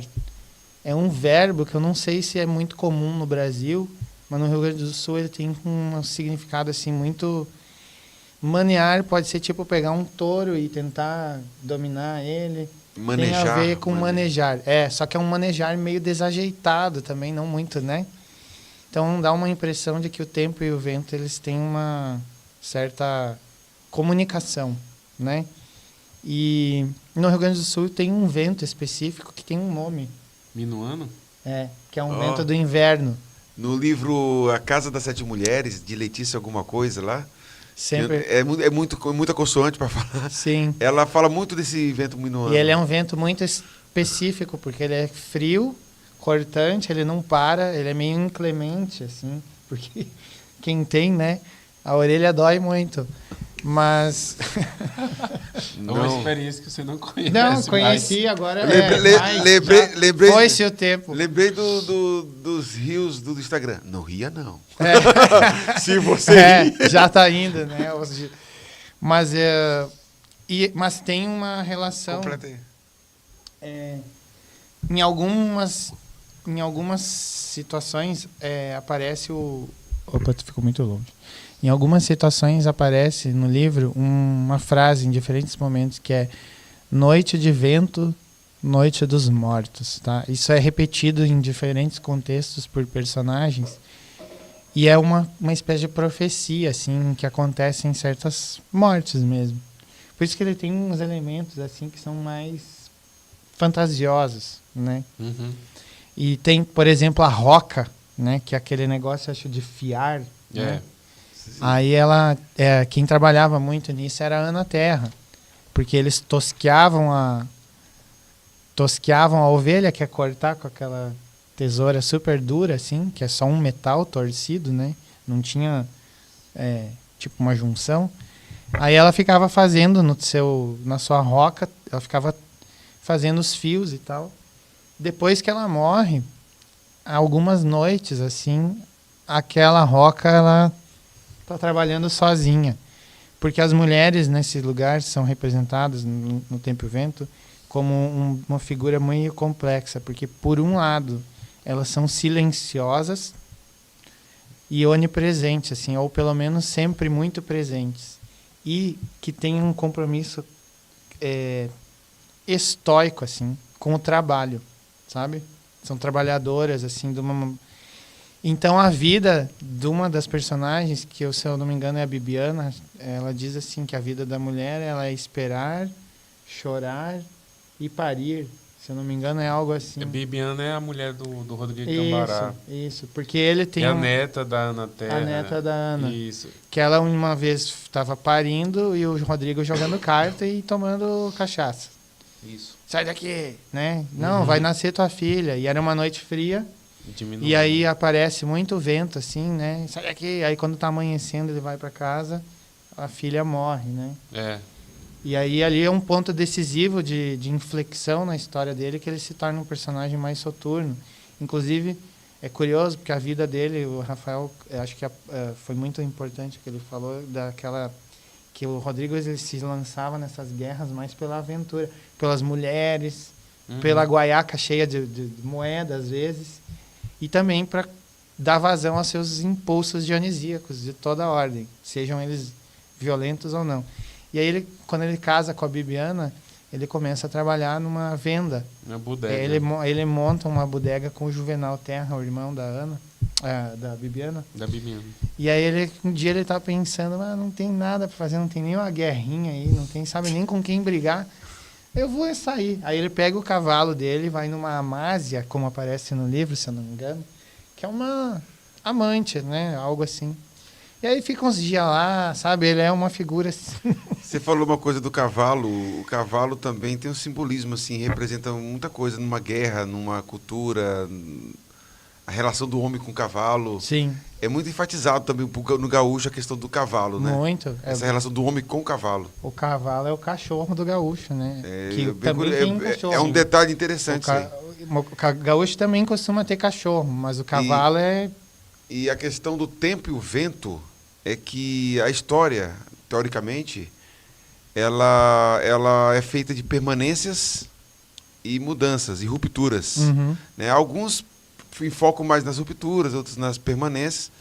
É um verbo que eu não sei se é muito comum no Brasil, mas no Rio Grande do Sul ele tem um significado assim muito... Manear pode ser tipo pegar um touro e tentar dominar ele. Manejar. Tem a ver com manejar. Só que é um manejar meio desajeitado também, não muito, né? Então dá uma impressão de que o tempo e o vento eles têm uma certa comunicação, né? E no Rio Grande do Sul tem um vento específico que tem um nome. Minuano? Que é um vento do inverno. No livro A Casa das Sete Mulheres, de Letícia alguma coisa lá, Sempre. muita consoante para falar. Sim. Ela fala muito desse vento minuano. E ele é um vento muito específico, porque ele é frio, cortante, ele não para, ele é meio inclemente, assim, porque quem tem, né, a orelha dói muito. Mas. É uma experiência que você não conhece. Não, conheci, agora Lembrei. Foi-se o tempo. Lembrei dos rios do Instagram. Não ria, não. Se você rir. Já está indo, né? Mas tem uma relação. Completei. Em algumas situações aparece o. Opa, tu ficou muito longe. Em algumas situações aparece no livro uma frase em diferentes momentos que é noite de vento, noite dos mortos, tá? Isso é repetido em diferentes contextos por personagens e é uma espécie de profecia, assim, que acontece em certas mortes mesmo. Por isso que ele tem uns elementos, assim, que são mais fantasiosos, né? Uhum. E tem, por exemplo, a roca, né? Que é aquele negócio, acho, de fiar, né? Aí quem trabalhava muito nisso era a Ana Terra, porque eles tosqueavam a ovelha, que é cortar com aquela tesoura super dura, assim, que é só um metal torcido, né? Não tinha, tipo, uma junção. Aí ela ficava fazendo na sua roca, ela ficava fazendo os fios e tal. Depois que ela morre, algumas noites, assim, aquela roca, ela está trabalhando sozinha, porque as mulheres nesse lugar são representadas no Tempo e o Vento como uma figura muito complexa, porque por um lado elas são silenciosas e onipresentes, assim, ou pelo menos sempre muito presentes, e que têm um compromisso estoico, assim, com o trabalho, sabe? São trabalhadoras, assim, Então, a vida de uma das personagens, que se eu não me engano é a Bibiana, ela diz assim que a vida da mulher ela é esperar, chorar e parir. Se eu não me engano é algo assim. A Bibiana é a mulher do Rodrigo Cambará. Isso, porque ele tem... É a neta da Ana Terra. A neta da Ana. Isso. Que ela uma vez estava parindo e o Rodrigo jogando carta e tomando cachaça. Isso. Sai daqui, né? Não, vai nascer tua filha. E era uma noite fria. Diminuindo. E aí aparece muito vento, assim, né? Sai daqui. Aí quando tá amanhecendo, ele vai para casa, a filha morre, né? E aí ali é um ponto decisivo de inflexão na história dele, que ele se torna um personagem mais soturno. Inclusive, é curioso, porque a vida dele, o Rafael, acho que foi muito importante que ele falou, que o Rodrigo ele se lançava nessas guerras mais pela aventura, pelas mulheres, pela guaiaca cheia de moeda, às vezes, e também para dar vazão aos seus impulsos dionisíacos de toda ordem, sejam eles violentos ou não. E aí, quando ele casa com a Bibiana, ele começa a trabalhar numa venda. Na bodega. Ele monta uma bodega com o Juvenal Terra, o irmão da Ana, da Bibiana. Da Bibiana. E aí, um dia ele tá pensando, não tem nada para fazer, não tem nem uma guerrinha aí, não tem, sabe, nem com quem brigar. Eu vou sair. Aí ele pega o cavalo dele, vai numa amásia, como aparece no livro, se eu não me engano, que é uma amante, né? Algo assim. E aí fica uns dias lá, sabe? Ele é uma figura assim. Você falou uma coisa do cavalo. O cavalo também tem um simbolismo, assim, representa muita coisa numa guerra, numa cultura. A relação do homem com o cavalo. Sim. É muito enfatizado também no gaúcho a questão do cavalo, né? Muito. Essa relação do homem com o cavalo. O cavalo é o cachorro do gaúcho, né? É um detalhe interessante. O gaúcho também costuma ter cachorro, mas o cavalo E a questão do tempo e o vento é que a história, teoricamente, ela é feita de permanências e mudanças e rupturas. Né? Alguns enfocam mais nas rupturas, outros nas permanências.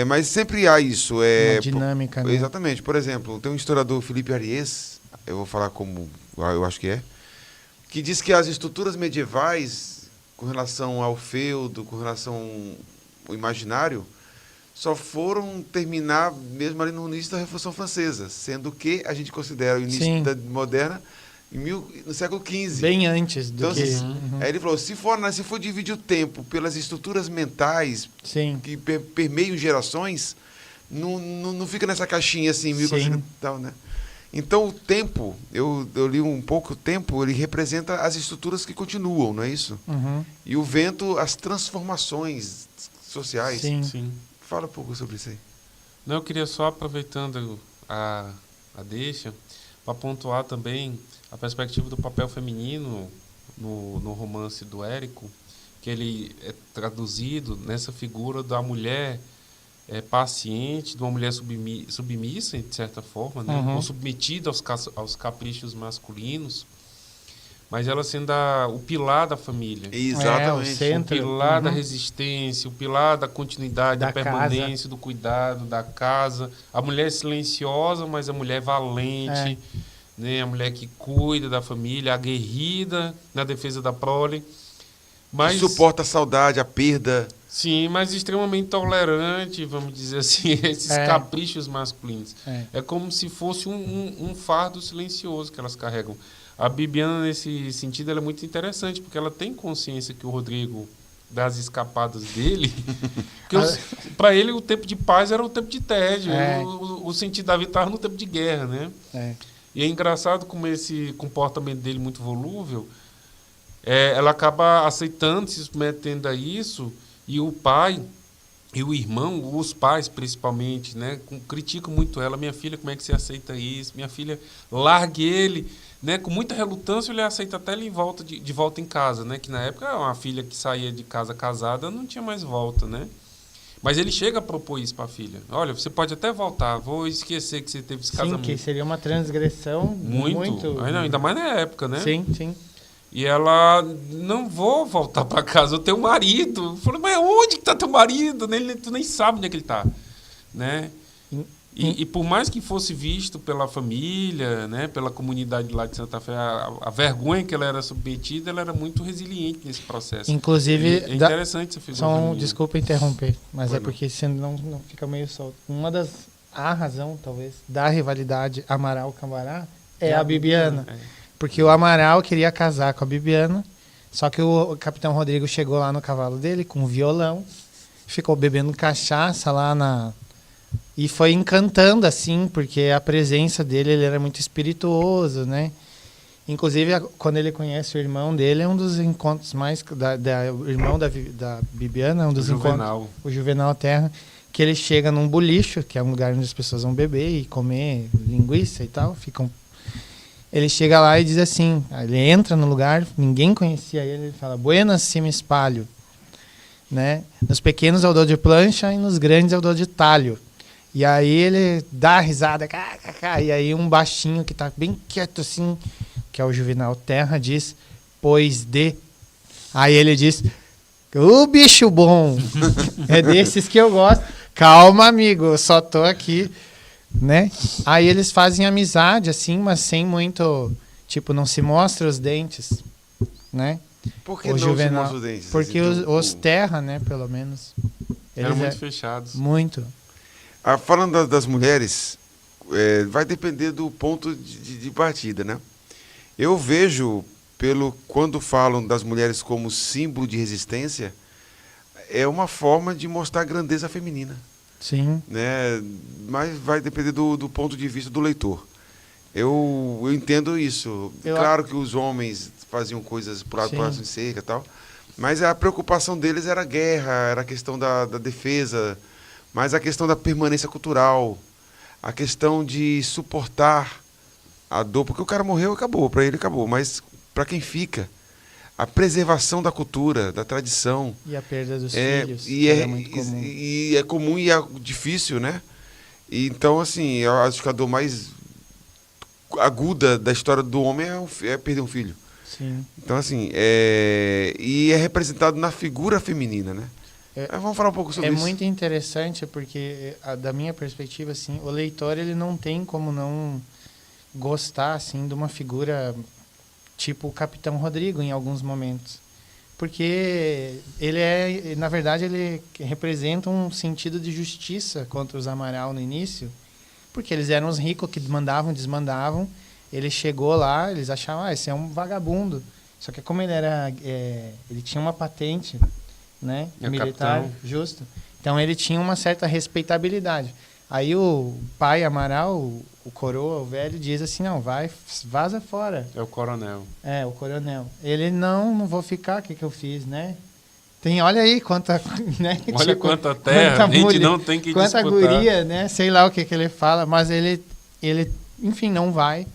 Mas sempre há isso. Uma dinâmica, né? Exatamente. Por exemplo, tem um historiador, Felipe Ariès, eu vou falar como eu acho que é. que diz que as estruturas medievais, com relação ao feudo, com relação ao imaginário, só foram terminar mesmo ali no início da Revolução Francesa, sendo que a gente considera o início Sim. da moderna no século XV. Bem antes do Então, que... assim, aí ele falou, se for dividir o tempo pelas estruturas mentais Sim. que permeiam gerações, não fica nessa caixinha assim, Sim. tal, né? Então, o tempo, eu li um pouco, o tempo, ele representa as estruturas que continuam, não é isso? Uhum. E o vento, as transformações sociais. Sim. Sim. Fala um pouco sobre isso aí. Não, eu queria só, aproveitando a deixa, para pontuar também a perspectiva do papel feminino no romance do Érico, que ele é traduzido nessa figura da mulher paciente, de uma mulher submissa, de certa forma, né? Uhum. Ou submetida aos caprichos masculinos, mas ela sendo o pilar da família. Exatamente. o centro. O pilar da Uhum. resistência, o pilar da continuidade, da Da permanência, do cuidado, da casa. A mulher silenciosa, mas a mulher valente, né? A mulher que cuida da família, aguerrida na defesa da prole. Mas, Que suporta a saudade, a perda. sim, mas extremamente tolerante, vamos dizer assim, esses caprichos masculinos. É como se fosse um fardo silencioso que elas carregam. A Bibiana, nesse sentido, ela é muito interessante, porque ela tem consciência que o Rodrigo, das escapadas dele, para ele o tempo de paz era o tempo de tédio, o sentido da vida estava no tempo de guerra, né? E é engraçado como esse comportamento dele muito volúvel, ela acaba aceitando, se submetendo a isso, e o pai e o irmão, os pais principalmente, né, criticam muito ela. Minha filha, como é que você aceita isso? Minha filha, largue ele. Né, com muita relutância, ele aceita até ele de volta em casa, né, que na época uma filha que saía de casa casada não tinha mais volta, né? Mas ele chega a propor isso para a filha. Olha, você pode até voltar, vou esquecer que você teve esse casamento. Sim, que seria uma transgressão muito... Ainda mais na época, né? Sim, sim. E ela, não vou voltar para casa, eu tenho um marido. Eu falei, mas onde que tá teu marido? Tu nem sabe onde é que ele tá, né? E por mais que fosse visto pela família, né, pela comunidade lá de Santa Fé, a vergonha que ela era submetida, ela era muito resiliente nesse processo. Inclusive... É interessante essa figura. Desculpa interromper, mas porque senão não fica meio solto. A razão, talvez, da rivalidade Amaral-Cambará é a Bibiana. Porque o Amaral queria casar com a Bibiana, só que o Capitão Rodrigo chegou lá no cavalo dele com um violão, ficou bebendo cachaça lá e foi encantando, assim, porque a presença dele, ele era muito espirituoso, né? Inclusive, quando ele conhece o irmão dele, é um dos encontros mais... o irmão da Bibiana, é um dos encontros... O Juvenal Terra, que ele chega num bolicho, que é um lugar onde as pessoas vão beber e comer linguiça e tal, Ele chega lá e diz assim, ele entra no lugar, ninguém conhecia ele fala, buenas, se me espalho. Né? Nos pequenos eu dou de plancha e nos grandes eu dou de talho. E aí ele dá a risada, e aí um baixinho que tá bem quieto assim, que é o Juvenal Terra, diz, pois de. Aí ele diz, bicho bom, é desses que eu gosto. Calma, amigo, eu só tô aqui. Né? Aí eles fazem amizade, assim, mas sem muito... Tipo, não se mostra os dentes, né? Por que não se mostra os dentes? Porque os Terra, né, pelo menos... Eram muito fechados. Muito. Falando das mulheres, vai depender do ponto de partida, né? Eu vejo, quando falam das mulheres como símbolo de resistência, é uma forma de mostrar a grandeza feminina. Sim. Né? Mas vai depender do ponto de vista do leitor. Eu entendo isso. Claro que os homens faziam coisas por de cerca e tal, mas a preocupação deles era a guerra, era a questão da defesa, mas a questão da permanência cultural, a questão de suportar a dor, porque o cara morreu e acabou, para ele acabou, mas para quem fica, a preservação da cultura, da tradição. E a perda dos filhos. É muito comum. E é comum e é difícil, né? E então, assim, eu acho que a dor mais aguda da história do homem é perder um filho. Sim. Então, assim, e é representado na figura feminina, né? Vamos falar um pouco sobre isso. É muito interessante porque, da minha perspectiva, assim, o leitor ele não tem como não gostar assim, de uma figura... tipo o Capitão Rodrigo em alguns momentos. Porque ele é, na verdade, ele representa um sentido de justiça contra os Amaral no início, porque eles eram os ricos que mandavam, desmandavam. Ele chegou lá, eles achavam, esse é um vagabundo. Só que como ele era, ele tinha uma patente, né, militar, capitão. justo. Então ele tinha uma certa respeitabilidade. Aí o pai Amaral, o coroa, o velho, diz assim, não, vaza fora. É o coronel. É, o coronel. Ele, não vou ficar, o que eu fiz, né? Olha aí quanta, né? Olha quanta terra, a gente não tem que quanta disputar. guria, né? Sei lá o que ele fala, mas ele, enfim, não vai.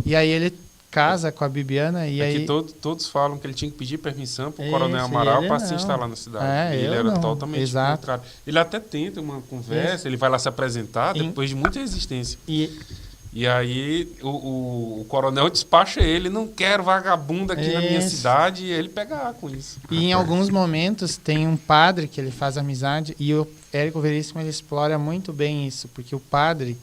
E aí ele casa com a Bibiana e aí... Que todos falam que ele tinha que pedir permissão para o Isso, Coronel Amaral ele para se não. instalar na cidade. É, ele eu era não. totalmente Exato. contrário. Ele até tenta uma conversa, ele vai lá se apresentar depois de muita resistência. E aí o coronel despacha ele, não quero vagabundo aqui na minha cidade, e ele pega com isso. E em alguns momentos tem um padre que ele faz amizade e o Érico Veríssimo ele explora muito bem isso, porque o padre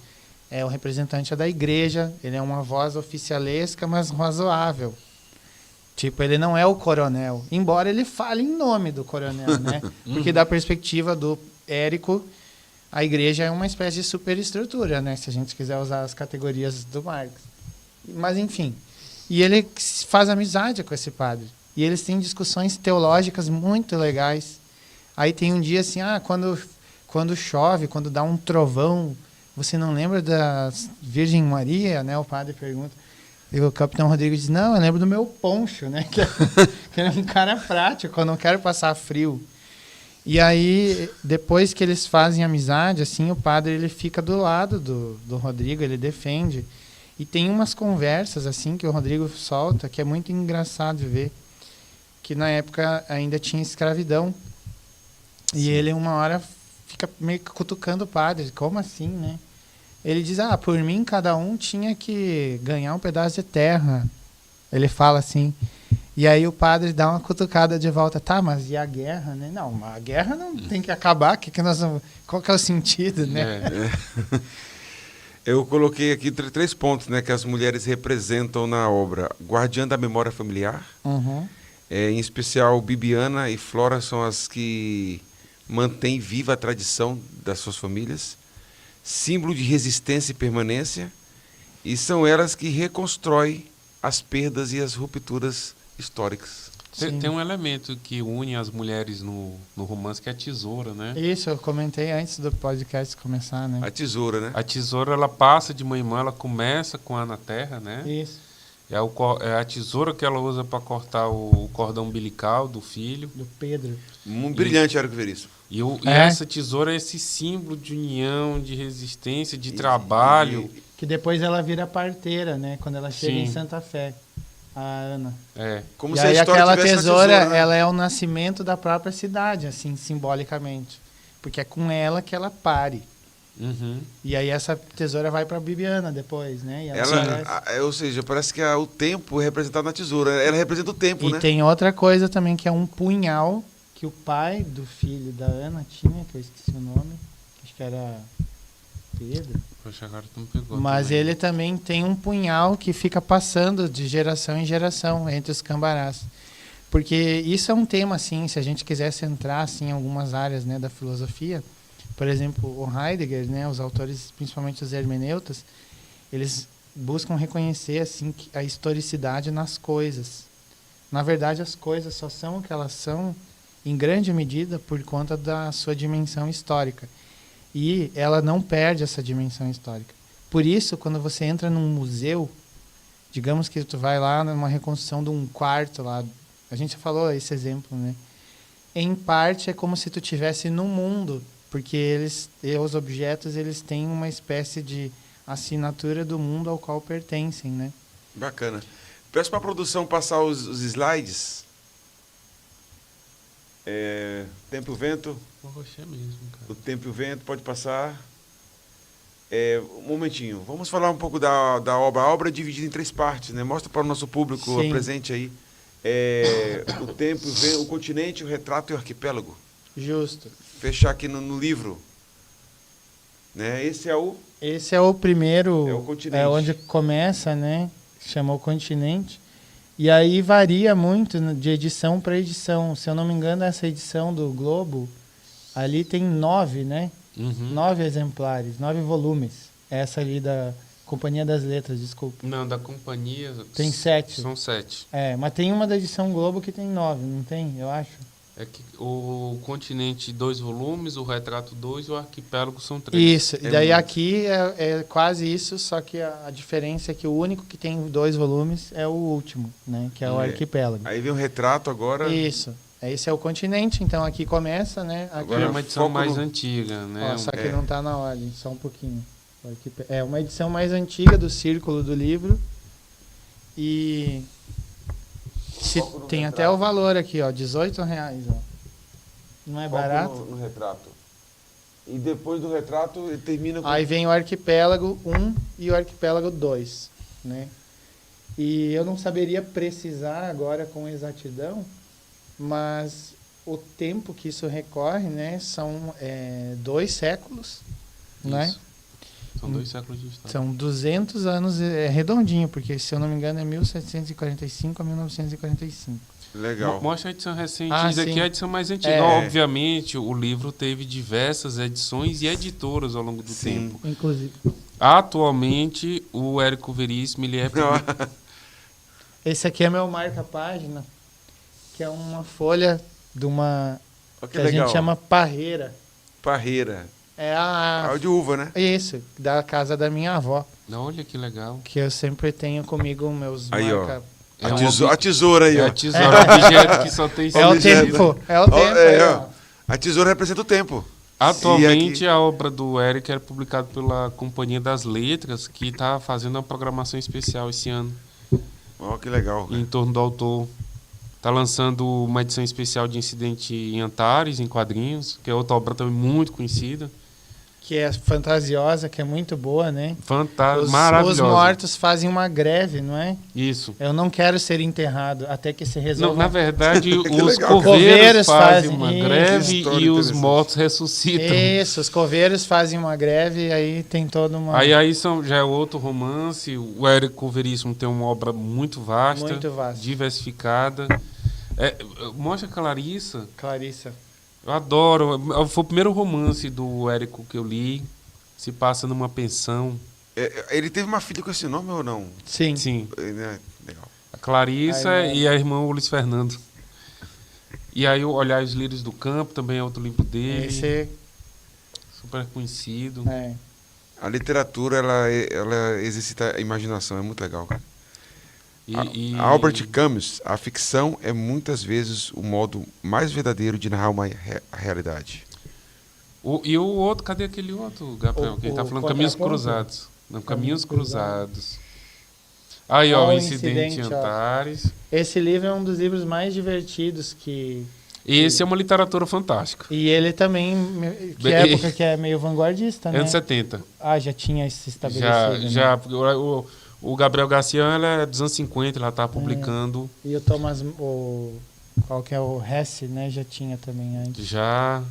é o representante da igreja, ele é uma voz oficialesca, mas razoável. Tipo, ele não é o coronel, embora ele fale em nome do coronel, né? Porque da perspectiva do Érico, a igreja é uma espécie de superestrutura, né? Se a gente quiser usar as categorias do Marx. Mas, enfim. E ele faz amizade com esse padre. E eles têm discussões teológicas muito legais. Aí tem um dia assim, quando chove, quando dá um trovão, você não lembra da Virgem Maria, né? O padre pergunta. E o Capitão Rodrigo diz, não, eu lembro do meu poncho, né? Que é um cara prático, eu não quero passar frio. E aí, depois que eles fazem amizade, assim, o padre ele fica do lado do Rodrigo, ele defende. E tem umas conversas, assim, que o Rodrigo solta, que é muito engraçado de ver. Que na época ainda tinha escravidão. Sim. E ele, uma hora, fica meio que cutucando o padre. Como assim, né? Ele diz, por mim, cada um tinha que ganhar um pedaço de terra. Ele fala assim... E aí o padre dá uma cutucada de volta. Tá, mas e a guerra, né? Não, a guerra não tem que acabar. Qual que é o sentido, né? Eu coloquei aqui 3 pontos, né, que as mulheres representam na obra. Guardiã da memória familiar. Uhum. Em especial, Bibiana e Flora são as que mantêm viva a tradição das suas famílias. Símbolo de resistência e permanência. E são elas que reconstroem as perdas e as rupturas históricas. Tem um elemento que une as mulheres no romance, que é a tesoura, né? Isso, eu comentei antes do podcast começar, né? A tesoura, né? A tesoura, ela passa de mãe em mãe, ela começa com a na terra, né? Isso. É a tesoura que ela usa para cortar o cordão umbilical do filho. Do Pedro. Brilhante, Érico Veríssimo. E essa tesoura é esse símbolo de união, de resistência, de trabalho. Que depois ela vira parteira, né? Quando ela chega em Santa Fé. A Ana. Como e se aí a história aquela tivesse tesoura, na tesoura, né? ela é o nascimento da própria cidade, assim, simbolicamente. Porque é com ela que ela pare. Uhum. E aí essa tesoura vai para Bibiana depois, né? E ou seja, parece que o tempo é representado na tesoura. Ela representa o tempo, né? E tem outra coisa também, que é um punhal que o pai do filho da Ana tinha, que eu esqueci o nome. Acho que era Pedro. Poxa, agora tu me pegou. Mas também. ele também tem um punhal que fica passando de geração em geração entre os cambarás. Porque isso é um tema, assim, se a gente quisesse entrar assim, em algumas áreas, né, da filosofia, por exemplo, o Heidegger, né, os autores, principalmente os hermeneutas, eles buscam reconhecer assim, a historicidade nas coisas. Na verdade, as coisas só são o que elas são, em grande medida, por conta da sua dimensão histórica. E ela não perde essa dimensão histórica. Por isso, quando você entra num museu, digamos que tu vai lá numa reconstrução de um quarto lá, a gente já falou esse exemplo, né? Em parte é como se tu estivesse num mundo, porque os objetos eles têm uma espécie de assinatura do mundo ao qual pertencem, né? Bacana. Peço para a produção passar os slides. Tempo e o Vento. Poxa, é mesmo, cara. O Tempo e o Vento, pode passar. Um momentinho. Vamos falar um pouco da obra. A obra é dividida em 3 partes, né? Mostra para o nosso público presente aí. O Tempo e o Vento, o Continente, o Retrato e o Arquipélago. Justo. Fechar aqui no livro. Né? Esse é o primeiro. É o Continente. É onde começa, né? Chamou Continente. E aí varia muito de edição para edição. Se eu não me engano, essa edição do Globo, ali tem 9, né? Uhum. 9 exemplares, 9 volumes. Essa ali da Companhia das Letras, desculpa. Não, da companhia... Tem 7. São 7. Mas tem uma da edição Globo que tem 9, não tem? Eu acho. É que o Continente 2 volumes, o Retrato 2 e o Arquipélago são 3. Isso, e daí muito. aqui é quase isso, só que a diferença é que o único que tem 2 volumes é o último, né? Que é o Arquipélago. Aí vem o retrato agora. Isso. Esse é o Continente, então aqui começa, né? Aqui É uma edição foco mais no- antiga, né? só que não está na ordem, só um pouquinho. É uma edição mais antiga do Círculo do livro. E tem até o valor aqui, ó, R$18, ó. Não é Foco barato? no retrato. E depois do retrato, ele termina com... Aí vem o Arquipélago 1 e o Arquipélago 2, né? E eu não saberia precisar agora com exatidão, mas o tempo que isso recorre, né, são 2 séculos, né? Isso. São 2 séculos de história. São 200 anos, é redondinho, porque se eu não me engano é 1745 a 1945. Legal. Mostra a edição recente. Ah, Isso aqui sim. é a edição mais antiga. É. Obviamente, o livro teve diversas edições e editoras ao longo do Sim. tempo. Inclusive. Atualmente, o Érico Veríssimo ele é publicado. Esse aqui é meu marca-página, que é uma folha de uma Olha que a gente chama parreira. Parreira. É a Ah, de uva, né? Isso, da casa da minha avó, Olha que legal. que eu sempre tenho comigo meus Aí, ó. marca. É A tesoura aí, É ó. a tesoura, objeto que só tem É o Objeto. tempo, é o tempo. É, aí, ó. ó. A tesoura representa o tempo. Atualmente, E aqui- a obra do Érico é publicada pela Companhia das Letras, que está fazendo uma programação especial esse ano, Ó, que legal. em torno do autor. Está lançando uma edição especial de Incidente em Antares, em quadrinhos, que é outra obra também muito conhecida. Que é fantasiosa, que é muito boa, né? Fantástica, Os maravilhosa. mortos fazem uma greve, não é? Isso. Eu não quero ser enterrado até que se resolva. Não, na verdade, os legal. coveiros Coveiros fazem fazem uma isso. greve História e os interessante. mortos ressuscitam. Isso, os coveiros fazem uma greve e aí tem toda uma... Aí já é outro romance. O Érico Veríssimo tem uma obra muito vasta, Muito vasta. diversificada. Mostra a Clarissa. Clarissa. Eu adoro. Foi o primeiro romance do Érico que eu li. Se passa numa pensão. Ele teve uma filha com esse nome ou não? Sim. Sim. Né? Legal. A Clarissa Aí, né? e a irmã o Luiz Fernando. E aí o Olhar os Lírios do Campo também é outro livro dele. Esse Super conhecido. é... A literatura, ela exercita a imaginação. É muito legal, cara. E A Albert Camus, a ficção é muitas vezes o modo mais verdadeiro de narrar uma realidade. E o outro, cadê aquele outro, Gabriel? Que ele tá o falando Caminhos Contraponto? Cruzados. Não, Caminhos Caminhos Cruzados. Aí, ó, Ó, o o Incidente em Incidente, ó. Antares. Esse livro é um dos livros mais divertidos que... Esse é uma literatura fantástica. E ele também... Que Bem- época que é meio vanguardista, né? Anos 70. Ah, já tinha se estabelecido. Já, né? o Gabriel Garcia ele é dos anos 50, ela tá publicando E o Thomas... Qual que é o Hesse, né? Já tinha também antes. já.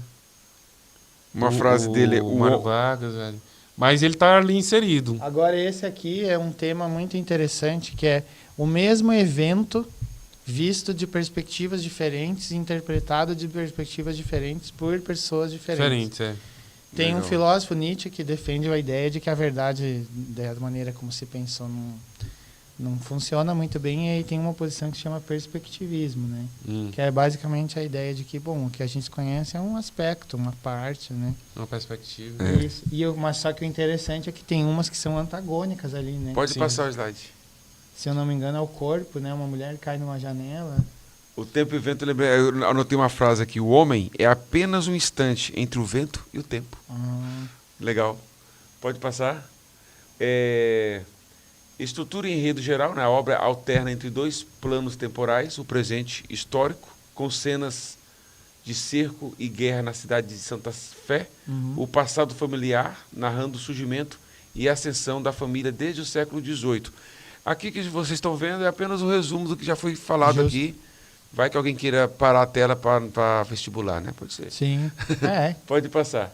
Uma frase dele, o Mário Vargas, velho. Mas ele tá ali inserido. Agora, esse aqui é um tema muito interessante, que é o mesmo evento visto de perspectivas diferentes, interpretado de perspectivas diferentes por pessoas diferentes. Diferente, Tem um Legal. filósofo, Nietzsche, que defende a ideia de que a verdade, da maneira como se pensou, não funciona muito bem, e aí tem uma posição que se chama perspectivismo, né? Que é basicamente a ideia de que, bom, o que a gente conhece é um aspecto, uma parte, né? Uma perspectiva. Isso. Mas só que o interessante é que tem umas que são antagônicas ali, né? Pode Sim. passar o slide. Se eu não me engano, é o corpo, né? Uma mulher cai numa janela. O tempo e o vento, eu anotei uma frase aqui. O homem é apenas um instante entre o vento e o tempo. Legal. Pode passar. Estrutura e enredo geral, né? A obra alterna entre 2 planos temporais, o presente histórico, com cenas de cerco e guerra na cidade de Santa Fé, o passado familiar, narrando o surgimento e ascensão da família desde o século XVIII. Aqui que vocês estão vendo é apenas um resumo do que já foi falado Justo. aqui. Vai que alguém queira parar a tela para vestibular, né? Pode ser. Sim. Pode passar.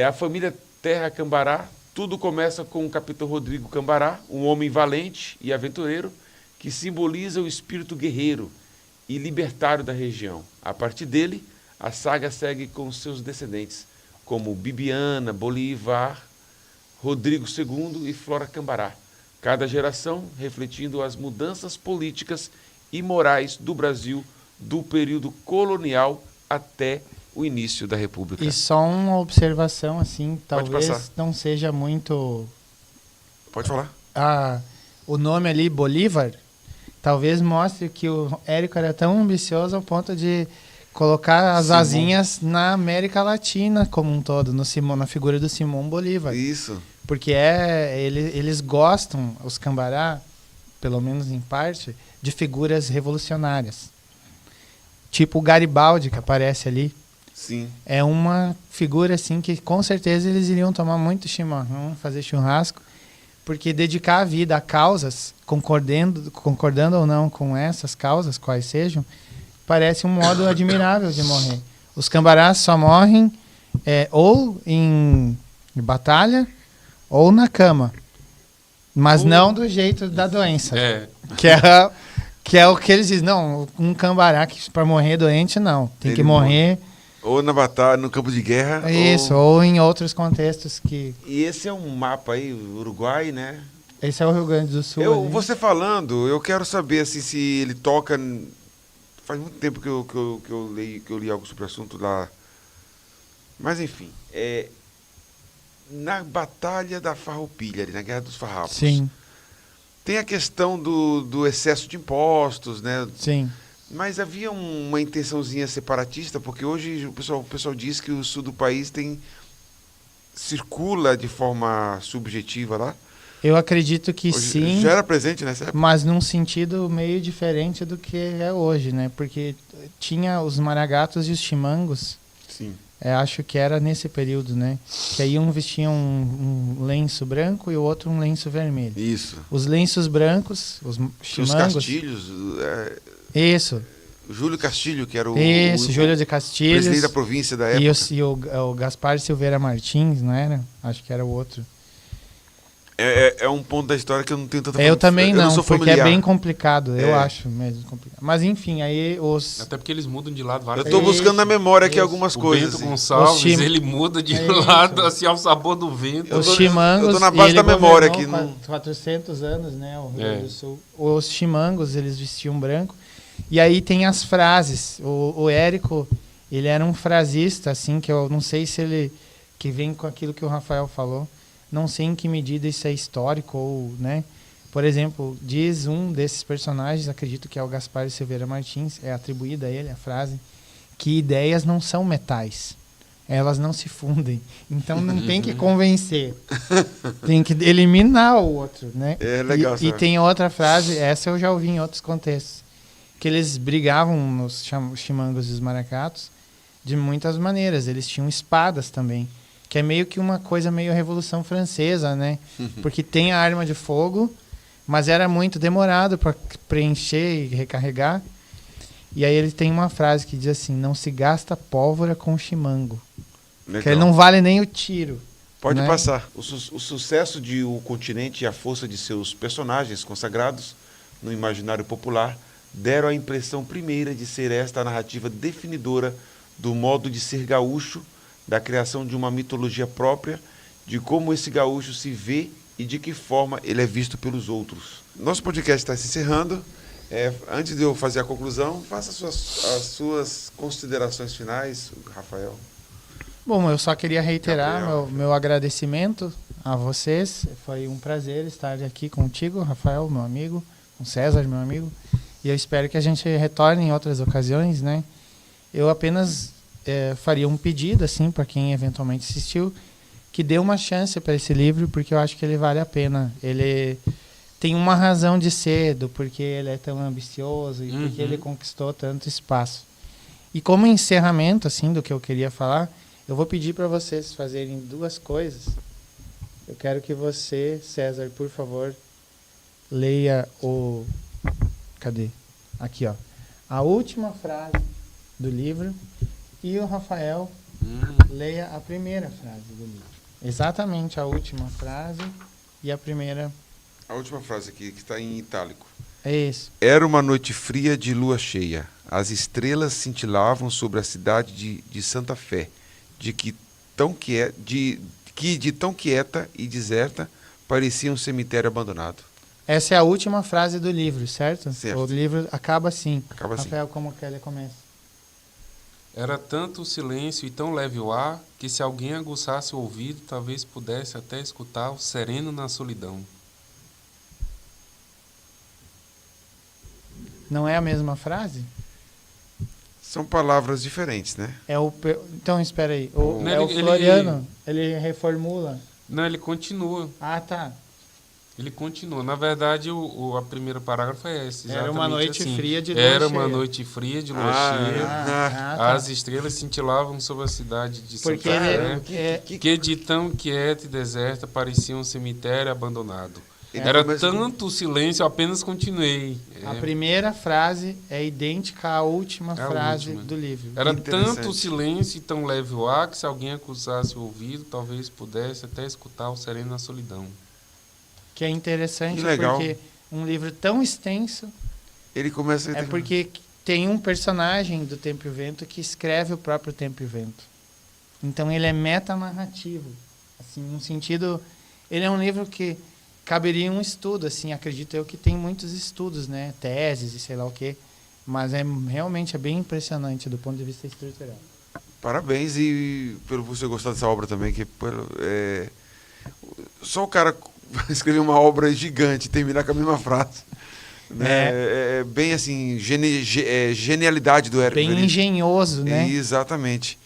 A família Terra Cambará, tudo começa com o capitão Rodrigo Cambará, um homem valente e aventureiro que simboliza o espírito guerreiro e libertário da região. A partir dele, a saga segue com seus descendentes, como Bibiana, Bolívar, Rodrigo II e Flora Cambará, cada geração refletindo as mudanças políticas e morais do Brasil do período colonial até o início da República. E só uma observação, assim, Pode talvez passar. não seja muito... Pode falar. O nome ali, Bolívar, talvez mostre que o Érico era tão ambicioso ao ponto de colocar as asinhas na América Latina como um todo, na figura do Simão Bolívar. Isso. Porque eles gostam, os Cambará, pelo menos em parte, de figuras revolucionárias. Tipo o Garibaldi, que aparece ali. Sim. É uma figura assim que com certeza eles iriam tomar muito chimarrão, fazer churrasco, porque dedicar a vida a causas, concordando ou não com essas causas, quais sejam, parece um modo admirável de morrer. Os Cambarás só morrem ou em batalha ou na cama, mas não do jeito da doença, que é o que eles dizem. Não, um Cambará que para morrer doente não, tem que morrer ou na batalha, no campo de guerra. Isso, ou em outros contextos que... E esse é um mapa aí, Uruguai, né? Esse é o Rio Grande do Sul. Você falando, eu quero saber assim, se ele toca... Faz muito tempo que eu li algo sobre o assunto lá. Mas, enfim, na Batalha da Farroupilha, ali, na Guerra dos Farrapos, Sim. tem a questão do excesso de impostos, né? Sim. Mas havia uma intençãozinha separatista, porque hoje o pessoal diz que o sul do país circula de forma subjetiva lá. Eu acredito que Hoje, sim. já era presente nessa época? Mas num sentido meio diferente do que é hoje, né? Porque tinha os maragatos e os chimangos. Sim. Acho que era nesse período, né? Que aí um vestia um lenço branco e o outro um lenço vermelho. Isso. Os lenços brancos, os chimangos... Os Castilhos... Isso. Júlio Castilho, que era Júlio de Castilhos. Presidente da província da época. E o Gaspar Silveira Martins, não era? Acho que era o outro. É um ponto da história que eu não tenho tanta... Eu também não, sou porque familiar. é bem complicado, eu acho mesmo complicado. Mas enfim, aí os... Até porque eles mudam de lado Eu várias estou buscando na memória aqui Isso. algumas O coisas. Bento Assim. Gonçalves, ele muda de lado, assim, ao sabor do vento. Eu Os tô- chimangos... eu tô na base e da ele memória governou aqui, 400 anos, né, o Rio Grande do Sul. Os chimangos, eles vestiam branco. E aí tem as frases. O Érico, ele era um frasista, assim, que eu não sei se ele... Que vem com aquilo que o Rafael falou. Não sei em que medida isso é histórico ou, né? Por exemplo, diz um desses personagens, acredito que é o Gaspar Silveira Martins, é atribuída a ele a frase, que ideias não são metais. Elas não se fundem. Então não tem que convencer. Tem que eliminar o outro, né? É legal, E tem outra frase, essa eu já ouvi em outros contextos, que eles brigavam, os chimangos e os maracatos, de muitas maneiras. Eles tinham espadas também, que é meio que uma coisa meio Revolução Francesa, né? Porque tem a arma de fogo, mas era muito demorado para preencher e recarregar. E aí ele tem uma frase que diz assim: não se gasta pólvora com chimango. Legal. Que ele não vale nem o tiro. Pode né? passar. O sucesso de O Continente e a força de seus personagens consagrados no imaginário popular deram a impressão primeira de ser esta a narrativa definidora do modo de ser gaúcho, da criação de uma mitologia própria, de como esse gaúcho se vê e de que forma ele é visto pelos outros. Nosso podcast está se encerrando. Antes de eu fazer a conclusão, faça as suas considerações finais, Rafael. Bom, eu só queria reiterar meu agradecimento a vocês. Foi um prazer estar aqui contigo, Rafael, meu amigo, com César, meu amigo. E eu espero que a gente retorne em outras ocasiões, né? Eu apenas faria um pedido, assim, para quem eventualmente assistiu, que dê uma chance para esse livro, porque eu acho que ele vale a pena. Ele tem uma razão de ser, do porquê ele é tão ambicioso e porque ele conquistou tanto espaço. E como encerramento, assim, do que eu queria falar, eu vou pedir para vocês fazerem duas coisas. Eu quero que você, César, por favor, leia o... Cadê? Aqui, ó. A última frase do livro. E o Rafael leia a primeira frase do livro. Exatamente a última frase e a primeira... A última frase aqui, que está em itálico. É isso. Era uma noite fria de lua cheia. As estrelas cintilavam sobre a cidade de Santa Fé, de tão quieta e deserta parecia um cemitério abandonado. Essa é a última frase do livro, certo? Certo. O livro acaba assim. Acaba assim. Rafael, como que ele começa? Era tanto o silêncio e tão leve o ar, que se alguém aguçasse o ouvido, talvez pudesse até escutar o sereno na solidão. Não é a mesma frase? São palavras diferentes, né? Então, espera aí. Não, É o ele- Floriano, ele reformula. Não, ele continua. Ah, tá. Ele continua. Na verdade, a primeiro parágrafo é esse. Era uma exatamente noite assim. fria de lua Era uma cheia. noite fria de lua Ah, cheia. Tá. As estrelas cintilavam sobre a cidade de Santa Porque Fé, ele que de tão quieta e deserta parecia um cemitério abandonado. Ele Era começa com- tanto o silêncio, eu apenas continuei. a primeira frase é idêntica à última É a frase última. do livro. Era Interessante. tanto o silêncio e tão leve o ar, que se alguém acusasse o ouvido, talvez pudesse até escutar o sereno na solidão. Que é interessante Que legal. porque um livro tão extenso Ele começa a é porque tem um personagem do Tempo e o Vento que escreve o próprio Tempo e o Vento. Então ele é metanarrativo. Assim, no sentido... Ele é um livro que caberia um estudo, assim, acredito eu que tem muitos estudos, né? Teses e sei lá o quê. Mas realmente é bem impressionante do ponto de vista estrutural. Parabéns e pelo você gostar dessa obra também, que só o cara escrever uma obra gigante e terminar com a mesma frase. Né? É bem assim, genialidade do Érico Bem Veríssimo. engenhoso, né? Exatamente.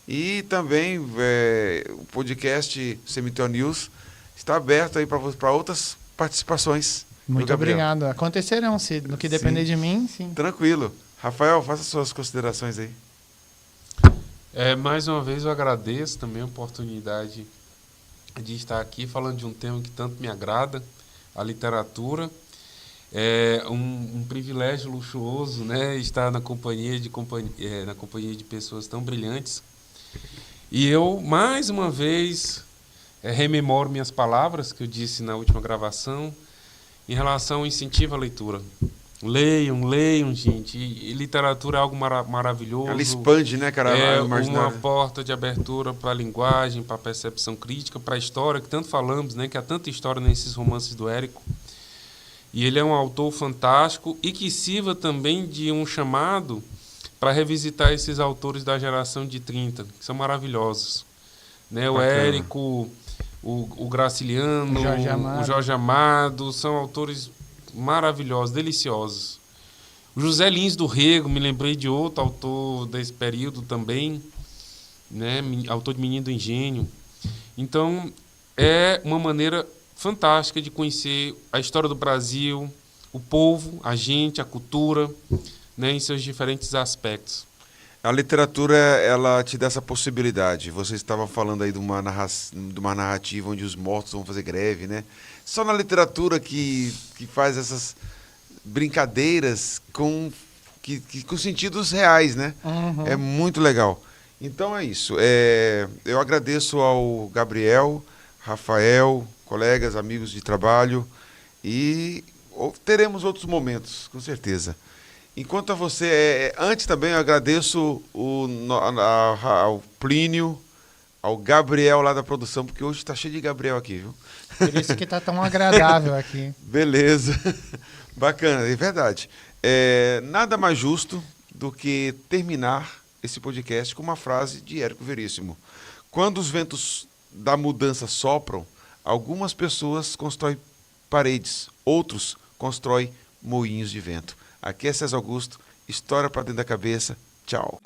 E também o podcast Cemitério News está aberto aí para outras participações. Muito do Gabriel. obrigado. Acontecerão, se no que depender Sim. de mim, sim. Tranquilo. Rafael, faça suas considerações aí. Mais uma vez eu agradeço também a oportunidade de estar aqui falando de um tema que tanto me agrada, a literatura. É um privilégio luxuoso, né, estar na companhia de pessoas tão brilhantes. E eu, mais uma vez, rememoro minhas palavras que eu disse na última gravação em relação ao incentivo à leitura. Leiam, gente. E literatura é algo maravilhoso. Ela expande, né, cara? É a uma imaginária. porta de abertura para a linguagem, para a percepção crítica, para a história, que tanto falamos, né, que há tanta história nesses romances do Érico. E ele é um autor fantástico e que sirva também de um chamado para revisitar esses autores da geração de 30, que são maravilhosos. Né? O Bacana. Érico, o Graciliano, O o Jorge Amado, são autores maravilhosos, deliciosos. O José Lins do Rego, me lembrei de outro autor desse período também, né? Autor de Menino do Engenho. Então, é uma maneira fantástica de conhecer a história do Brasil, o povo, a gente, a cultura, né, em seus diferentes aspectos. A literatura, ela te dá essa possibilidade. Você estava falando aí de uma narrativa onde os mortos vão fazer greve, né? Só na literatura que faz essas brincadeiras com sentidos reais, né? Uhum. É muito legal. Então é isso. Eu agradeço ao Gabriel, Rafael, colegas, amigos de trabalho, e teremos outros momentos, com certeza. Enquanto a você, antes também eu agradeço ao Plínio, ao Gabriel lá da produção, porque hoje está cheio de Gabriel aqui, viu? Por isso que está tão agradável aqui. Beleza. Bacana, é verdade. Nada mais justo do que terminar esse podcast com uma frase de Érico Veríssimo. Quando os ventos da mudança sopram, algumas pessoas constroem paredes, outros constroem moinhos de vento. Aqui é César Augusto, história para dentro da cabeça. Tchau.